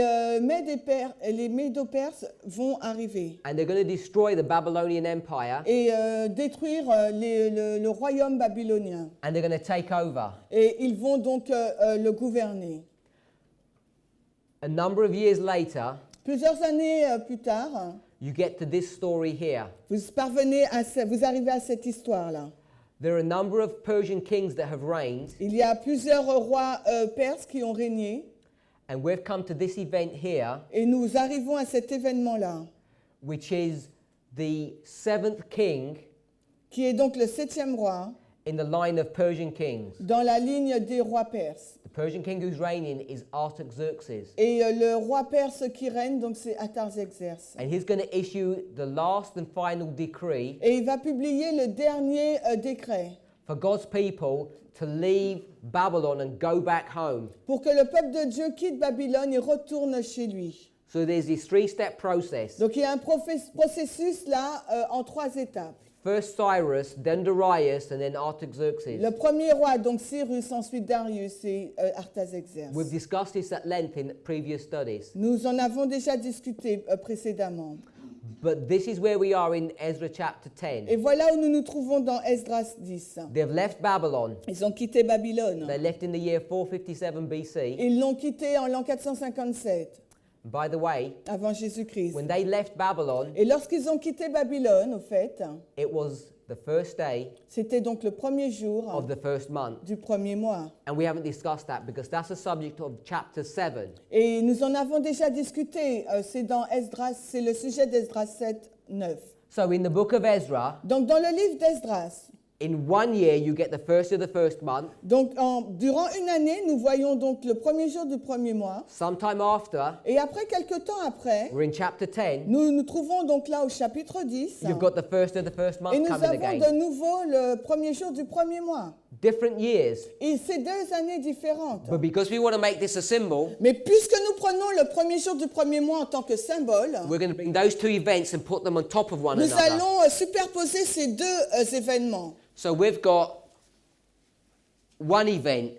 Médo-Perses vont arriver
and they're going to destroy the Babylonian Empire,
et détruire le royaume babylonien.
and they're going to take over.
Et ils vont donc le gouverner.
A number of years later,
Plusieurs années plus tard,
you get to this story here.
vous arrivez à cette histoire-là.
There are a number of Persian kings that have reigned,
Il y a plusieurs rois perses qui ont régné
and we've come to this event here,
et nous arrivons à cet événement-là,
which is the 7th king
qui est donc le 7e roi
in the line of Persian kings.
dans la ligne des rois perses.
The Persian king who's reigning is Artaxerxes,
Et le roi perse qui règne, donc c'est Artaxerxès.
and he's going to issue the last and final decree
Et il va publier le dernier décret
for God's people to leave Babylon and go back home.
pour que le peuple de Dieu quitte Babylone et retourne chez lui.
So there's this 3-step process.
Donc il y a un processus là en 3 étapes.
First Cyrus, then Darius, and then Artaxerxes.
Le premier roi, donc Cyrus, ensuite Darius et Artaxerxès.
We've discussed this at length in previous studies.
Nous en avons déjà discuté précédemment.
But this is where we are in Ezra chapter 10.
Et voilà où nous nous trouvons dans Esdras 10.
They've left Babylon.
Ils ont quitté Babylone.
They left in the year 457 BC.
Ils l'ont quitté en l'an 457,
By the way,
avant Jésus-Christ.
when they left Babylon,
Et lorsqu'ils ont quitté Babylone, au fait,
it was the first day
c'était donc le premier jour
of the first month.
du premier mois.
And we haven't discussed that because that's a subject of chapter 7.
Et nous en avons déjà discuté, c'est dans Esdras, c'est le sujet d'Esdras 7, 9.
So in the book of Ezra,
Donc dans le livre d'Esdras,
in 1 year you get the first of the first month.
donc durant une année, nous voyons donc le premier jour du premier mois.
Sometime after,
Et après, quelques temps après,
we're in chapter 10,
nous nous trouvons donc là au chapitre 10.
you've got the first of the first
Et
month
nous
coming
avons
again.
de nouveau le premier jour du premier mois.
Different years.
Et c'est 2 années différentes.
But because we want to make this a symbol,
Mais puisque nous prenons le premier jour du premier mois en tant que symbole,
we're going to bring those two events and put them on top of one
nous
another.
allons superposer ces 2 événements.
So we've got 1 event,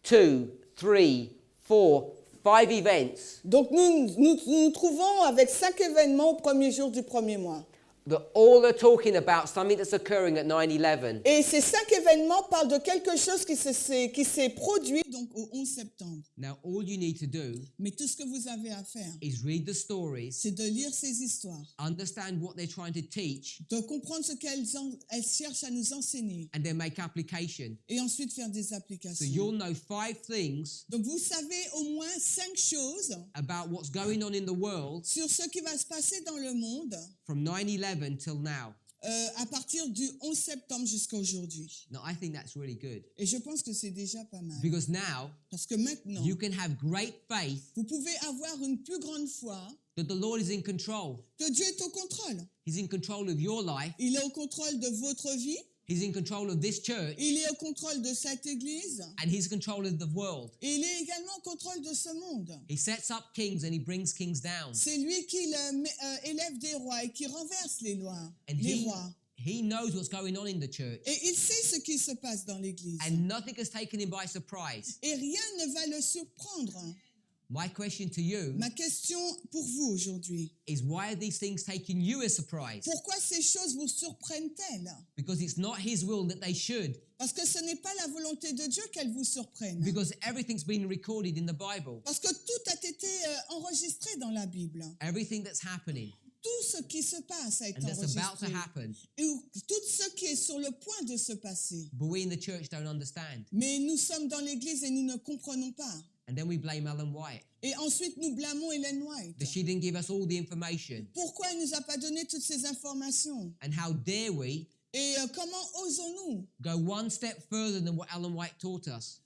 2, 3, 4, 5 events
Donc nous trouvons avec 5 événements au premier jour du premier mois.
that all are talking about something that's occurring at 9/11.
Et ces 5 événements parlent de quelque chose qui s'est produit donc au 11 septembre.
Now all you need to do
Mais tout ce que vous avez à faire,
is read the stories,
c'est de lire ces histoires,
understand what they're trying to teach,
de comprendre ce qu'elles cherchent à nous enseigner
and then make application.
et ensuite faire des
So
applications.
you'll know 5 things
Donc vous savez au moins 5 choses
about what's going on in the world
sur ce qui va se passer dans le monde
from 9/11 till now.
à partir du 11 septembre jusqu'à aujourd'hui.
Now I think that's really good
Et je pense que c'est déjà pas mal.
because now
Parce que maintenant,
you can have great faith
vous pouvez avoir une plus grande foi
that the Lord is in control.
que Dieu est au contrôle.
He's in control of your life.
Il est au contrôle de votre vie,
He's in control of this church,
il est au contrôle de cette église,
and he's in control of the world.
et il est également au contrôle de ce monde.
He sets up kings and he brings kings down.
C'est lui qui élève des rois et qui renverse les lois,
And
les rois.
he knows what's going on in the church.
Et il sait ce qui se passe dans l'église.
And nothing has taken him by surprise.
Et rien ne va le surprendre.
My question to you
Ma question pour vous aujourd'hui,
is why are these things taking you as surprise?
pourquoi ces choses vous surprennent-elles?
Because it's not his will that they should.
Parce que ce n'est pas la volonté de Dieu qu'elles vous surprennent.
Because everything's been recorded in the Bible.
Parce que tout a été enregistré dans la Bible.
Everything that's happening
Tout ce qui se passe a été
and that's about to
enregistré.
happen.
Et tout ce qui est sur le point de se passer.
But we in the church don't understand.
Mais nous sommes dans l'église et nous ne comprenons pas.
And then we blame Ellen White.
Et ensuite, nous blâmons Ellen White.
That she didn't give us all the information.
Pourquoi elle ne nous a pas donné toutes ces informations?
And how dare we
Et comment osons-nous
go one step further than what Ellen White taught us?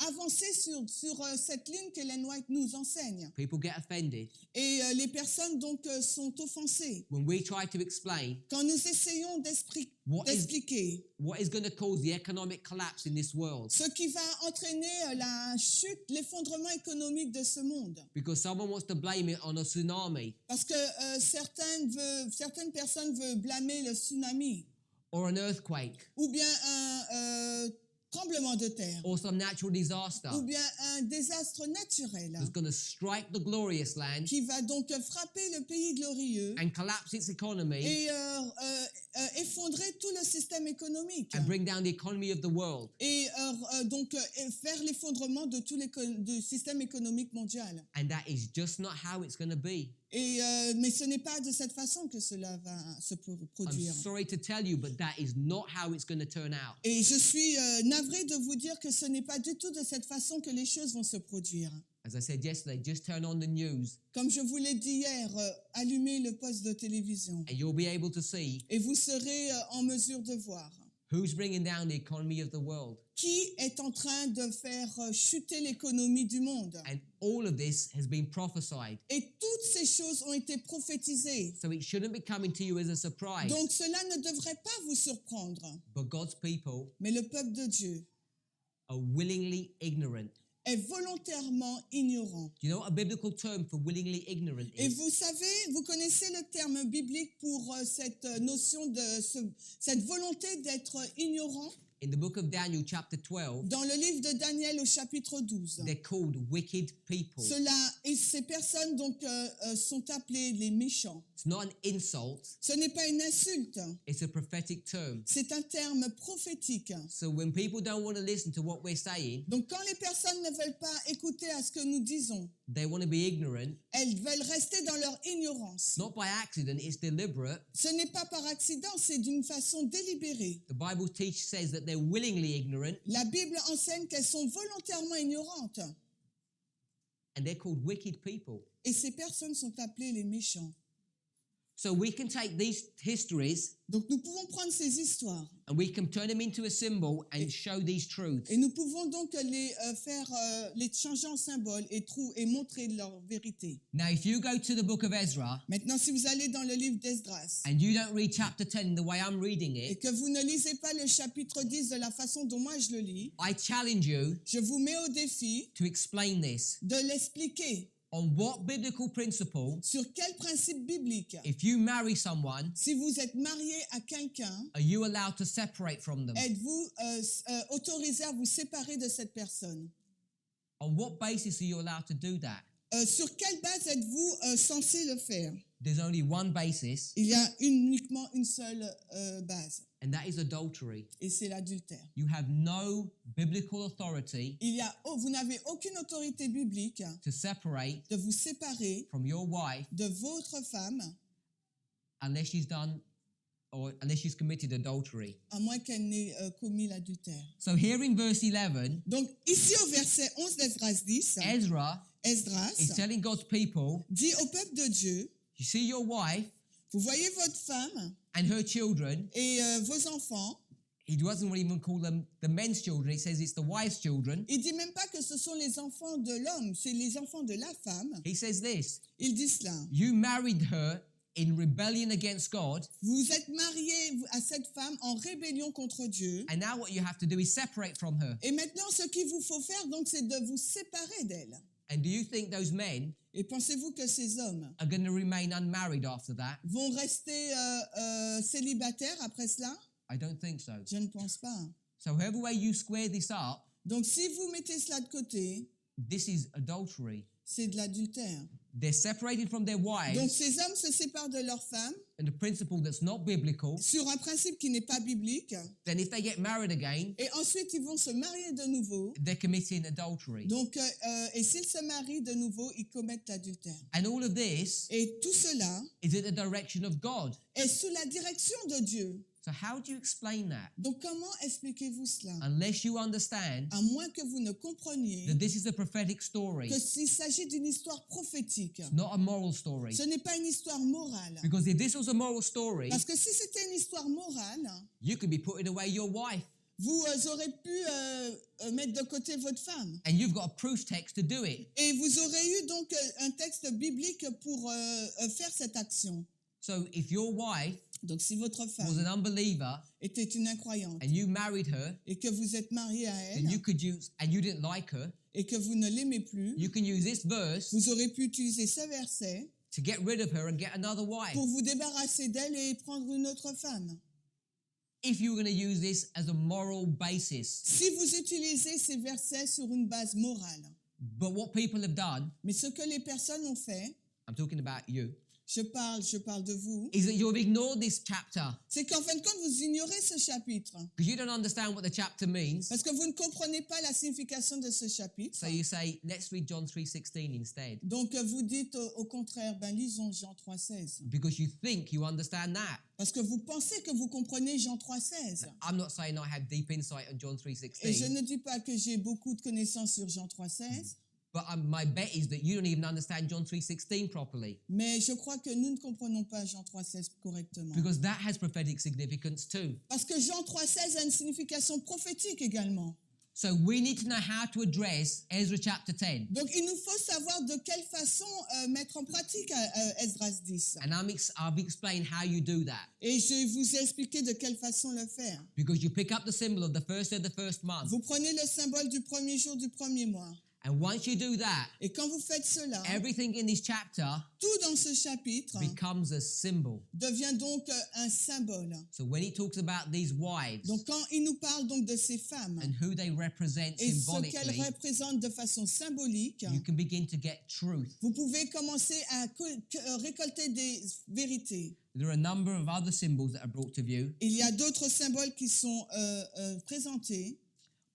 avancer sur cette ligne qu'Ellen White nous enseigne.
People get offended
Et les personnes donc sont offensées
when we try to explain
quand nous essayons d'expliquer
what is going to cause the economic collapse in this world.
ce qui va entraîner la chute, l'effondrement économique de ce monde.
Because someone wants to blame it on a tsunami
Parce que certaines personnes veulent blâmer le tsunami
or an earthquake
ou bien un tremblement de terre
or some natural disaster
ou bien un désastre naturel
that's going to strike the glorious land
qui va donc frapper le pays glorieux
and collapse its economy
et effondrer tout le système économique
and bring down the economy of the world.
et donc faire l'effondrement de tout du système économique mondial.
And that is just not how it's going to be.
Et, mais ce n'est pas de cette façon que cela va se
I'm
produire.
sorry to tell you, but that is not how it's going to turn out.
Et je suis navrée de vous dire que ce n'est pas du tout de cette façon que les choses vont se produire.
As I said yesterday, just turn on the news
Comme je vous l'ai dit hier, allumez le poste de télévision
and you'll be able to see
et vous serez en mesure de voir
who's bringing down the economy of the world.
qui est en train de faire chuter l'économie du monde.
And all of this has been prophesied.
Et toutes ces choses ont été prophétisées.
So it shouldn't be coming to you as a surprise.
Donc cela ne devrait pas vous surprendre.
But God's people
Mais le peuple de Dieu
are willingly ignorant.
est volontairement ignorant.
Do you know what a biblical term for willingly ignorant
Et
is?
vous savez, vous connaissez le terme biblique pour cette notion de cette volonté d'être ignorant.
In the book of Daniel, chapter 12,
Dans le livre de Daniel au chapitre 12,
they're called wicked people.
ces personnes donc sont appelées les méchants.
It's not an insult,
Ce n'est pas une insulte,
it's a prophetic term.
c'est un terme prophétique.
So when people don't want to listen to what we're saying,
Donc quand les personnes ne veulent pas écouter à ce que nous disons,
they want to be ignorant,
elles veulent rester dans leur ignorance.
not by accident, it's deliberate.
Ce n'est pas par accident, c'est d'une façon délibérée.
The Bible says that they're willingly ignorant,
La Bible enseigne qu'elles sont volontairement ignorantes.
and they're called wicked people.
Et ces personnes sont appelées les méchants.
So we can take these histories
Donc nous pouvons prendre ces histoires
and we can turn them into a symbol and show these truths.
et nous pouvons donc les changer en symboles et montrer leur vérité.
Now, if you go to the book of Ezra
Maintenant, si vous allez dans le livre d'Esdras
and you don't read chapter 10 the way I'm reading
et
it,
que vous ne lisez pas le chapitre 10 de la façon dont moi je le lis,
I challenge you
je vous mets au défi
to explain this.
de l'expliquer.
On what biblical principle,
Sur quel principe biblique,
if you marry someone,
si vous êtes marié à quelqu'un,
are you allowed to separate from them?
êtes-vous autorisé à vous séparer de cette personne?
On what basis are you allowed to do that?
Sur quelle base êtes-vous censé le faire?
There's only one basis,
Il y a uniquement une seule base,
and that is adultery.
et c'est l'adultère.
You have no biblical authority
Vous n'avez aucune autorité biblique
to separate
de vous séparer
from your wife
de votre femme,
unless she's committed adultery.
à moins qu'elle n'ait commis l'adultère.
So here in verse 11,
Donc ici au verset 11 d'Esdras 10,
Ezra
Esdras
is telling God's people,
dit au peuple de Dieu,
you see your wife
vous voyez votre femme
and her children.
et vos enfants.
He doesn't even call them the men's children. He says it's the wife's children.
Il dit même pas que ce sont les enfants de l'homme, c'est les enfants de la femme.
He says this,
Il dit cela.
you married her in rebellion against God,
Vous êtes marié à cette femme en rébellion contre Dieu.
and now what you have to do is separate from her.
Et maintenant, ce qu'il vous faut faire, donc, c'est de vous séparer d'elle.
And do you think those men
Et pensez-vous que ces hommes
are going to remain unmarried after that?
vont rester célibataires après cela?
I don't think so.
Je ne pense pas.
So however way you square this up,
Donc, si vous mettez cela de côté,
this is adultery.
c'est de l'adultère.
They're separated from their
Donc,
wives,
ces hommes se séparent de leur femme
and the principle that's not biblical.
sur un principe qui n'est pas biblique.
Then if they get married again,
Et ensuite, ils vont se marier de nouveau.
they're committing adultery.
Donc, et s'ils se marient de nouveau, ils commettent l'adultère.
And all of this
Et tout cela
is in the direction of God.
est sous la direction de Dieu.
So how do you explain that?
Donc, comment expliquez-vous cela?
Unless you understand
À moins que vous ne compreniez
that this is a prophetic story,
que s'il s'agit d'une histoire prophétique,
not a moral story.
ce n'est pas une histoire morale.
Because if this was a moral story,
Parce que si c'était une histoire morale,
you could be putting away your wife.
vous aurez pu mettre de côté votre femme.
And you've got a proof text to do it.
Et vous aurez eu donc un texte biblique pour faire cette action.
So if your wife
Donc si votre
was
femme
an unbeliever
était une incroyante
and you married her,
et que vous êtes marié à
then
elle
you could use, and you didn't like her,
et que vous ne l'aimez plus,
you can use this verse
vous aurez pu utiliser ce verset
to get rid of her and get another wife.
pour vous débarrasser d'elle et prendre une autre femme.
If you were going to use this as a moral basis.
Si vous utilisez ces versets sur une base morale.
But what people have done,
Mais ce que les personnes ont fait,
I'm talking about you,
je parle de vous,
is that you've ignored this chapter
c'est qu'en fin de compte, vous ignorez ce chapitre.
because you don't understand what the chapter means.
Parce que vous ne comprenez pas la signification de ce chapitre.
So you say, let's read John 3:16 instead,
Donc vous dites au contraire, lisons Jean 3,16.
because you think you understand that.
Parce que vous pensez que vous comprenez Jean 3,16.
I'm not saying I have deep insight on John
Et je
3:16,
ne dis pas que j'ai beaucoup de connaissances sur Jean 3,16,
but my bet is that you don't even understand John 3:16 properly,
mais je crois que nous ne comprenons pas Jean 3,16 correctement.
because that has prophetic significance too.
Parce que Jean 3,16 a une signification prophétique également.
So we need to know how to address Ezra chapter 10.
Donc il nous faut savoir de quelle façon mettre en pratique Esdras 10.
And I've explained how you do that.
Et je vous ai expliqué de quelle façon le faire.
Because you pick up the symbol of the first day of the first month.
Vous prenez le symbole du premier jour du premier mois.
And once you do that,
Et quand vous faites cela,
everything in this chapter
tout dans ce chapitre
becomes a symbol.
devient donc un symbole.
So when he talks about these wives
Donc quand il nous parle donc de ces femmes
and who they represent
et ce qu'elles
symbolically,
représentent de façon symbolique,
you can begin to get truth.
vous pouvez commencer à récolter des vérités.
There are a number of other symbols that are brought to view,
Il y a d'autres symboles qui sont présentés,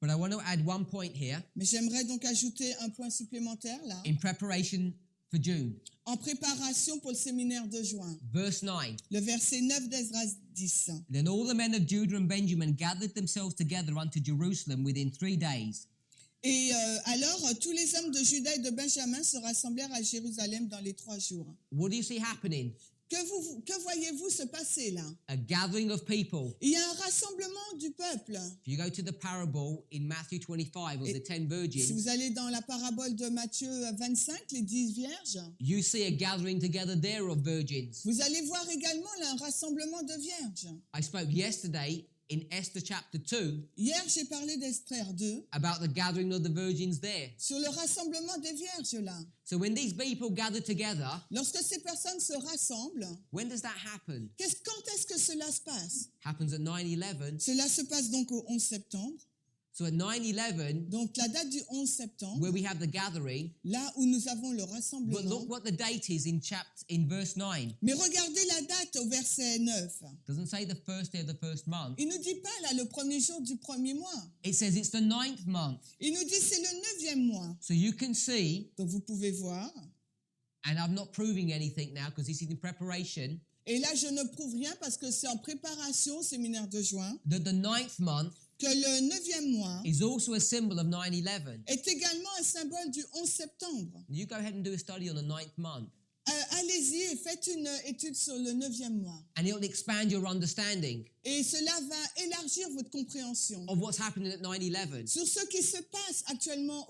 but I want to add one point here
mais j'aimerais donc ajouter un point supplémentaire là.
in preparation for June.
En préparation pour le séminaire de juin,
Verse 9.
le verset 9 d'Esdras 10.
Then all the men of Judah and Benjamin gathered themselves together unto Jerusalem within 3 days.
Et alors, tous les hommes de Juda et de Benjamin se rassemblèrent à Jérusalem dans les 3 jours.
What do you see happening?
Que voyez-vous se passer là?
A gathering of people.
Il y a un rassemblement du peuple.
If you go to the parable in Matthew 25 of the 10
Si
virgins,
vous allez dans la parabole de Matthieu 25, les 10 vierges,
you see a gathering together there of virgins.
vous allez voir également là, un rassemblement de vierges.
I spoke yesterday in Esther chapter 2
Hier, j'ai parlé d'Esther 2
about the gathering of the virgins there.
sur le rassemblement des vierges là.
So when these people gather together,
Lorsque ces personnes se rassemblent,
when does that happen?
quand est-ce que cela se passe?
Happens at 9/11.
Cela se passe donc au 11 septembre.
So at 9/11,
Donc la date du 11 septembre,
where we have the gathering,
là où nous avons le
but
rassemblement.
look what the date is in verse 9.
Mais regardez la date au verset 9.
Doesn't say the first day of the first month.
Il ne nous dit pas là le premier jour du premier mois.
It says it's the 9th month.
Il nous dit c'est le 9e mois.
So you can see,
Donc vous pouvez voir.
and I'm not proving anything now because this is in preparation,
Et là je ne prouve rien parce que c'est en préparation au séminaire de juin.
that the 9th month
Que le 9e mois
is also a symbol of 9/11.
est également un symbole du 11 septembre.
You go ahead and do a study on the 9th month,
Allez-y et faites une étude sur le 9e mois.
and it'll expand your understanding
Et cela va élargir votre compréhension
of what's happening at 9/11.
sur ce qui se passe actuellement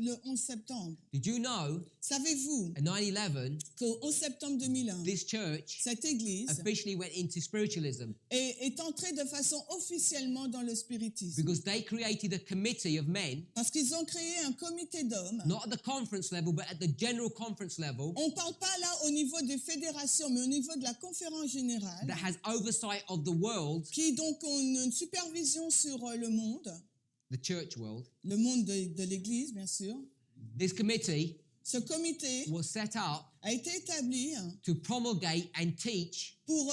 le 11 septembre.
Did you know
Savez-vous
at 9/11
qu'au 11 septembre 2001,
this church
cette église
officially went into spiritualism
est entrée de façon officiellement dans le spiritisme?
because they created a committee of men,
Parce qu'ils ont créé un comité d'hommes.
not at the conference level but at the general conference level,
On ne parle pas là au niveau des fédérations, mais au niveau de la conférence générale,
that has oversight of the world,
qui donc ont une supervision sur le monde
the church world.
de l'église, bien sûr.
This committee
Ce comité
was set up
a été établi
to promulgate and teach
pour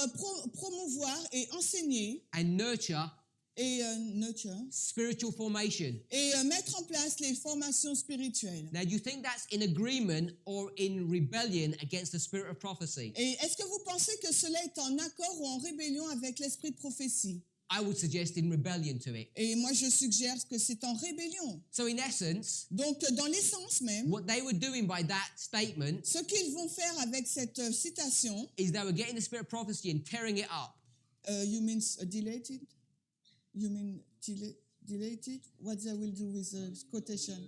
promouvoir et enseigner
and nurture
et nurture
spiritual formation.
et mettre en place les formations spirituelles.
Now, do you think that's in agreement or in rebellion against the spirit of prophecy?
Et est-ce que vous pensez que cela est en accord ou en rébellion avec l'esprit de prophétie?
I would suggest in rebellion to it.
Et moi, je suggère que c'est en rébellion.
So, in essence,
Donc, dans l'essence même,
what they were doing by that statement
ce qu'ils vont faire avec cette citation,
is they were getting the spirit of prophecy and tearing it up.
you mean deleted? You mean delete it. What they will do with the quotation?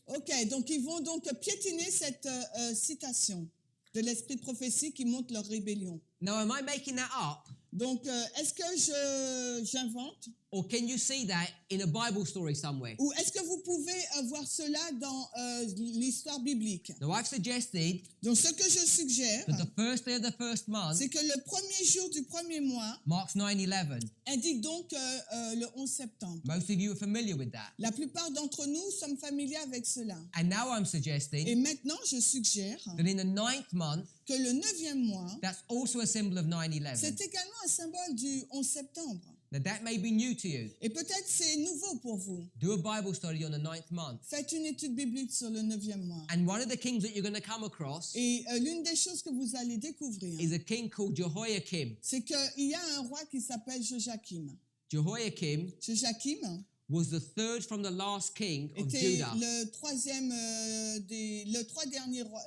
Ok, donc ils vont donc piétiner cette citation de l'esprit de prophétie qui montre leur rébellion.
Now, am I making that up?
Donc, est-ce que j'invente
Or can you see that in a Bible story somewhere?
ou est-ce que vous pouvez voir cela dans l'histoire biblique?
Now, I've suggested
Donc, ce que je suggère,
that the first day of the first month
c'est que le premier jour du premier mois
marks 9/11.
indique donc le 11 septembre.
Most of you are familiar with that.
La plupart d'entre nous sommes familiers avec cela.
And now I'm
Et
suggesting
maintenant, je suggère
that in the 9th month,
que le 9e mois,
that's also a symbol of 9/11.
c'est également un symbole du 11 septembre.
Now, that may be new to you.
Et peut-être c'est nouveau pour vous.
Do a Bible study on the 9th month.
Faites une étude biblique sur le 9e mois.
And one of the kings that you're going to come across
Et l'une des choses que vous allez découvrir,
is a king called Jehoiakim.
c'est qu'il y a un roi qui s'appelle Joachim.
Jehoiakim
Joachim
was the third from the last king of
était
Judah.
le troisième le trois derniers rois,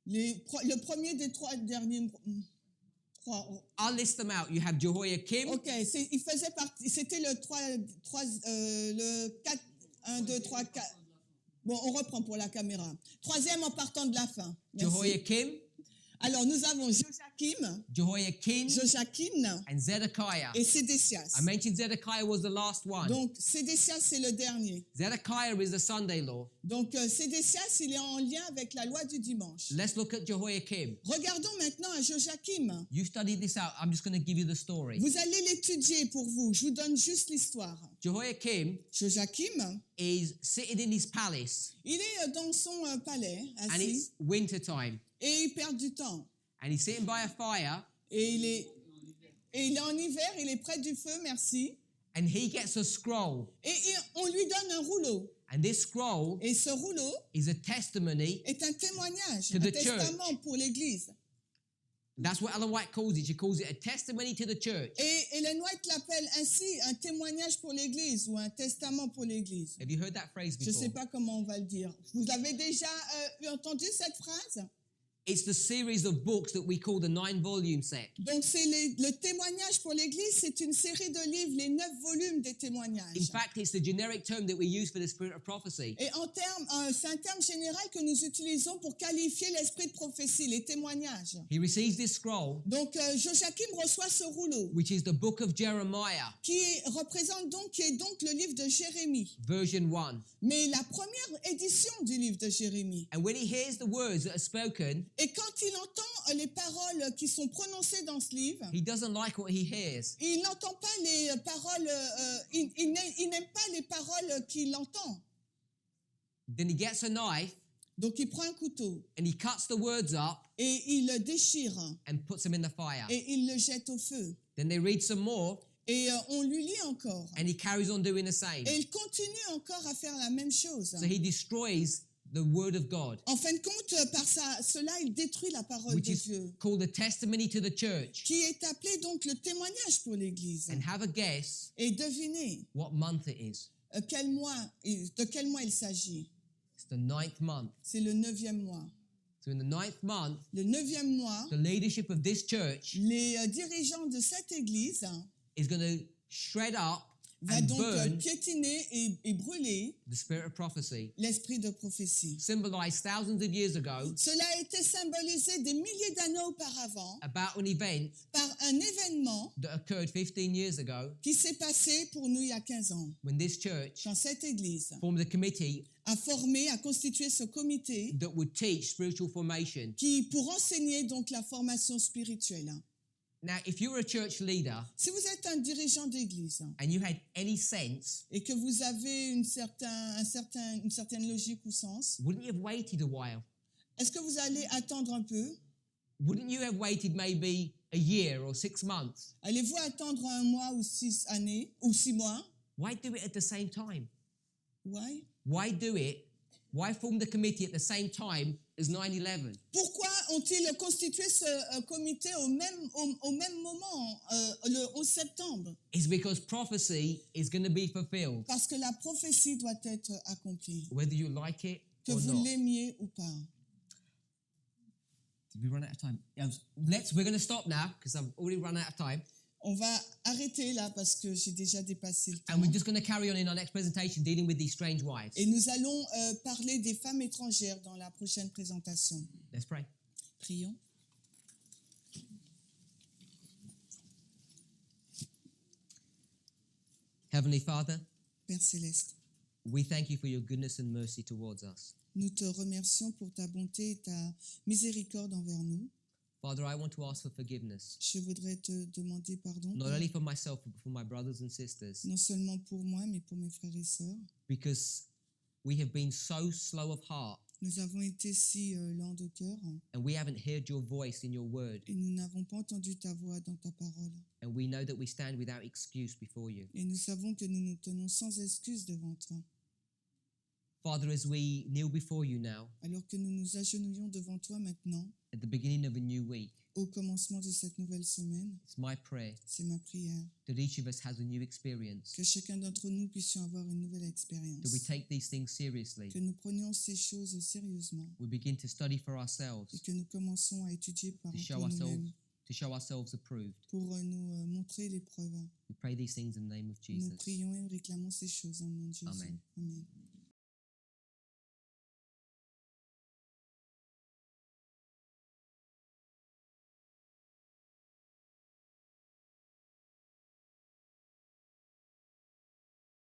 le premier des trois derniers rois.
I'll list them out. You have Jehoiakim,
Ok, il faisait partie, c'était le 4, 1, 2, 3, 4. Bon, on reprend pour la caméra. Troisième en partant de la fin. Merci.
Jehoiakim,
Alors, nous avons Joachim,
Joachim, and Zedekiah.
et Sédécias.
I mentioned Zedekiah was the last one.
Donc, Sédécias, c'est le dernier.
Zedekiah is the Sunday law.
Donc, Sédécias, il est en lien avec la loi du dimanche.
Let's look at Jehoiakim.
Regardons maintenant à Joachim.
You studied this out. I'm just going to give you the story.
Vous allez l'étudier pour vous. Je vous donne juste l'histoire.
Jehoiakim
Joachim,
is sitting in his palace,
il est dans son palais,
and
assis,
it's winter time,
et il perd du temps.
and he's sitting by a fire,
Et il est en hiver, il est près du feu, merci.
and he gets a scroll.
Et on lui donne un rouleau.
And this scroll
Et ce rouleau
is a testimony.
est un témoignage,
To
un
the
testament pour l'Église.
That's what Ellen White calls it. She calls it a testimony to the church.
Et Ellen White l'appelle ainsi un témoignage pour l'Église ou un testament pour l'Église.
Have you heard that phrase
Je ne sais
before?
pas comment on va le dire. Vous avez déjà entendu cette phrase?
It's the series of books that we call the 9-volume set.
Donc, c'est le témoignage pour l'Église, c'est une série de livres, les 9 volumes des témoignages.
In fact, it's the generic term that we use for the spirit of prophecy.
Et c'est un terme général que nous utilisons pour qualifier l'esprit de prophétie, les témoignages.
He receives this scroll,
Donc, Joachim reçoit ce rouleau,
which is the book of Jeremiah,
qui est donc le livre de Jérémie.
version 1.
Mais la première édition du livre de Jérémie.
And when he hears the words that are spoken,
Et quand il entend les paroles qui sont prononcées dans ce livre,
he doesn't like what he hears.
il n'entend pas les paroles, il n'aime pas les paroles qu'il entend.
Then he gets a knife
Donc il prend un couteau
and he cuts the words up
et il le déchire
and puts them in the fire.
et il le jette au feu.
Then they read some more
Et on lui lit encore.
and he carries on doing the same.
Et il continue encore à faire la même chose.
So he destroys the word of God,
En fin de compte, par cela, il détruit la parole
which
de
is
Dieu,
called the testimony to the church.
qui est appelé donc le témoignage pour l'Église.
And have a guess
Et devinez
what month it is.
de quel mois il s'agit.
It's the 9th month.
C'est le 9e mois.
So in the 9th month,
Le 9e mois,
the leadership of this church
les dirigeants de cette Église
is going to shred up
va
and
donc
burn
piétiner et brûler
the spirit of prophecy.
l'esprit de prophétie.
Symbolized thousands of years ago
Cela a été symbolisé des milliers d'années auparavant
about an event
par un événement
that occurred 15 years ago
qui s'est passé pour nous il y a 15 ans.
when this church
Quand cette Église
formed a committee
a constitué ce comité
that would teach spiritual formation.
pour enseigner donc la formation spirituelle.
Now, if you're a church leader
Si vous êtes un dirigeant d'église
and you had any sense,
et que vous avez une certaine logique ou sens,
wouldn't you have waited a while?
est-ce que vous allez attendre un peu?
Wouldn't you have waited maybe a year or 6 months?
Allez-vous attendre un mois ou 6 années ou 6 mois?
Why do it at the same time?
Why?
Why do it? Why form the committee at the same time as 9/11?
Pourquoi ont-ils constitué ce comité au même moment, le 11 septembre?
It's because prophecy is going to be fulfilled,
Parce que la prophétie doit être accomplie,
whether you like it
que
or
vous
not.
l'aimiez ou pas.
Did we run out of time? We're going to stop now because I've already run out of time.
On va arrêter là parce que j'ai déjà dépassé le temps.
And we're just going to carry on in our next presentation dealing with these strange wives.
Et nous allons parler des femmes étrangères dans la prochaine présentation.
Let's pray.
Prions.
Heavenly Father,
Père Céleste,
we thank you for your goodness and mercy towards us.
nous te remercions pour ta bonté et ta miséricorde envers nous.
Father, I want to ask for forgiveness,
Je voudrais te demander pardon,
not only for myself, but for my brothers and sisters,
non seulement pour moi, mais pour mes frères et sœurs.
because we have been so slow of heart
Nous avons été si lents de cœur
and we haven't heard your voice in your word.
et nous n'avons pas entendu ta voix dans ta parole.
And we know that we stand without excuse before you.
Et nous savons que nous nous tenons sans excuse devant toi.
Father, as we kneel before you now,
Alors que nous nous agenouillons devant toi maintenant,
at the beginning of a new week,
au commencement de cette nouvelle semaine,
it's my prayer
c'est ma prière
that each of us has a new experience,
que chacun d'entre nous puissions avoir une nouvelle
that we
expérience,
take these things seriously,
que nous prenions ces choses sérieusement
we begin to study for
et
ourselves,
que nous commençons à étudier par
to show
pour
ourselves,
nous-mêmes
to show ourselves approved.
pour nous montrer les preuves.
We pray these things in the name of
Nous
Jesus.
prions et réclamons ces choses en nom de Jésus.
Amen.
Amen.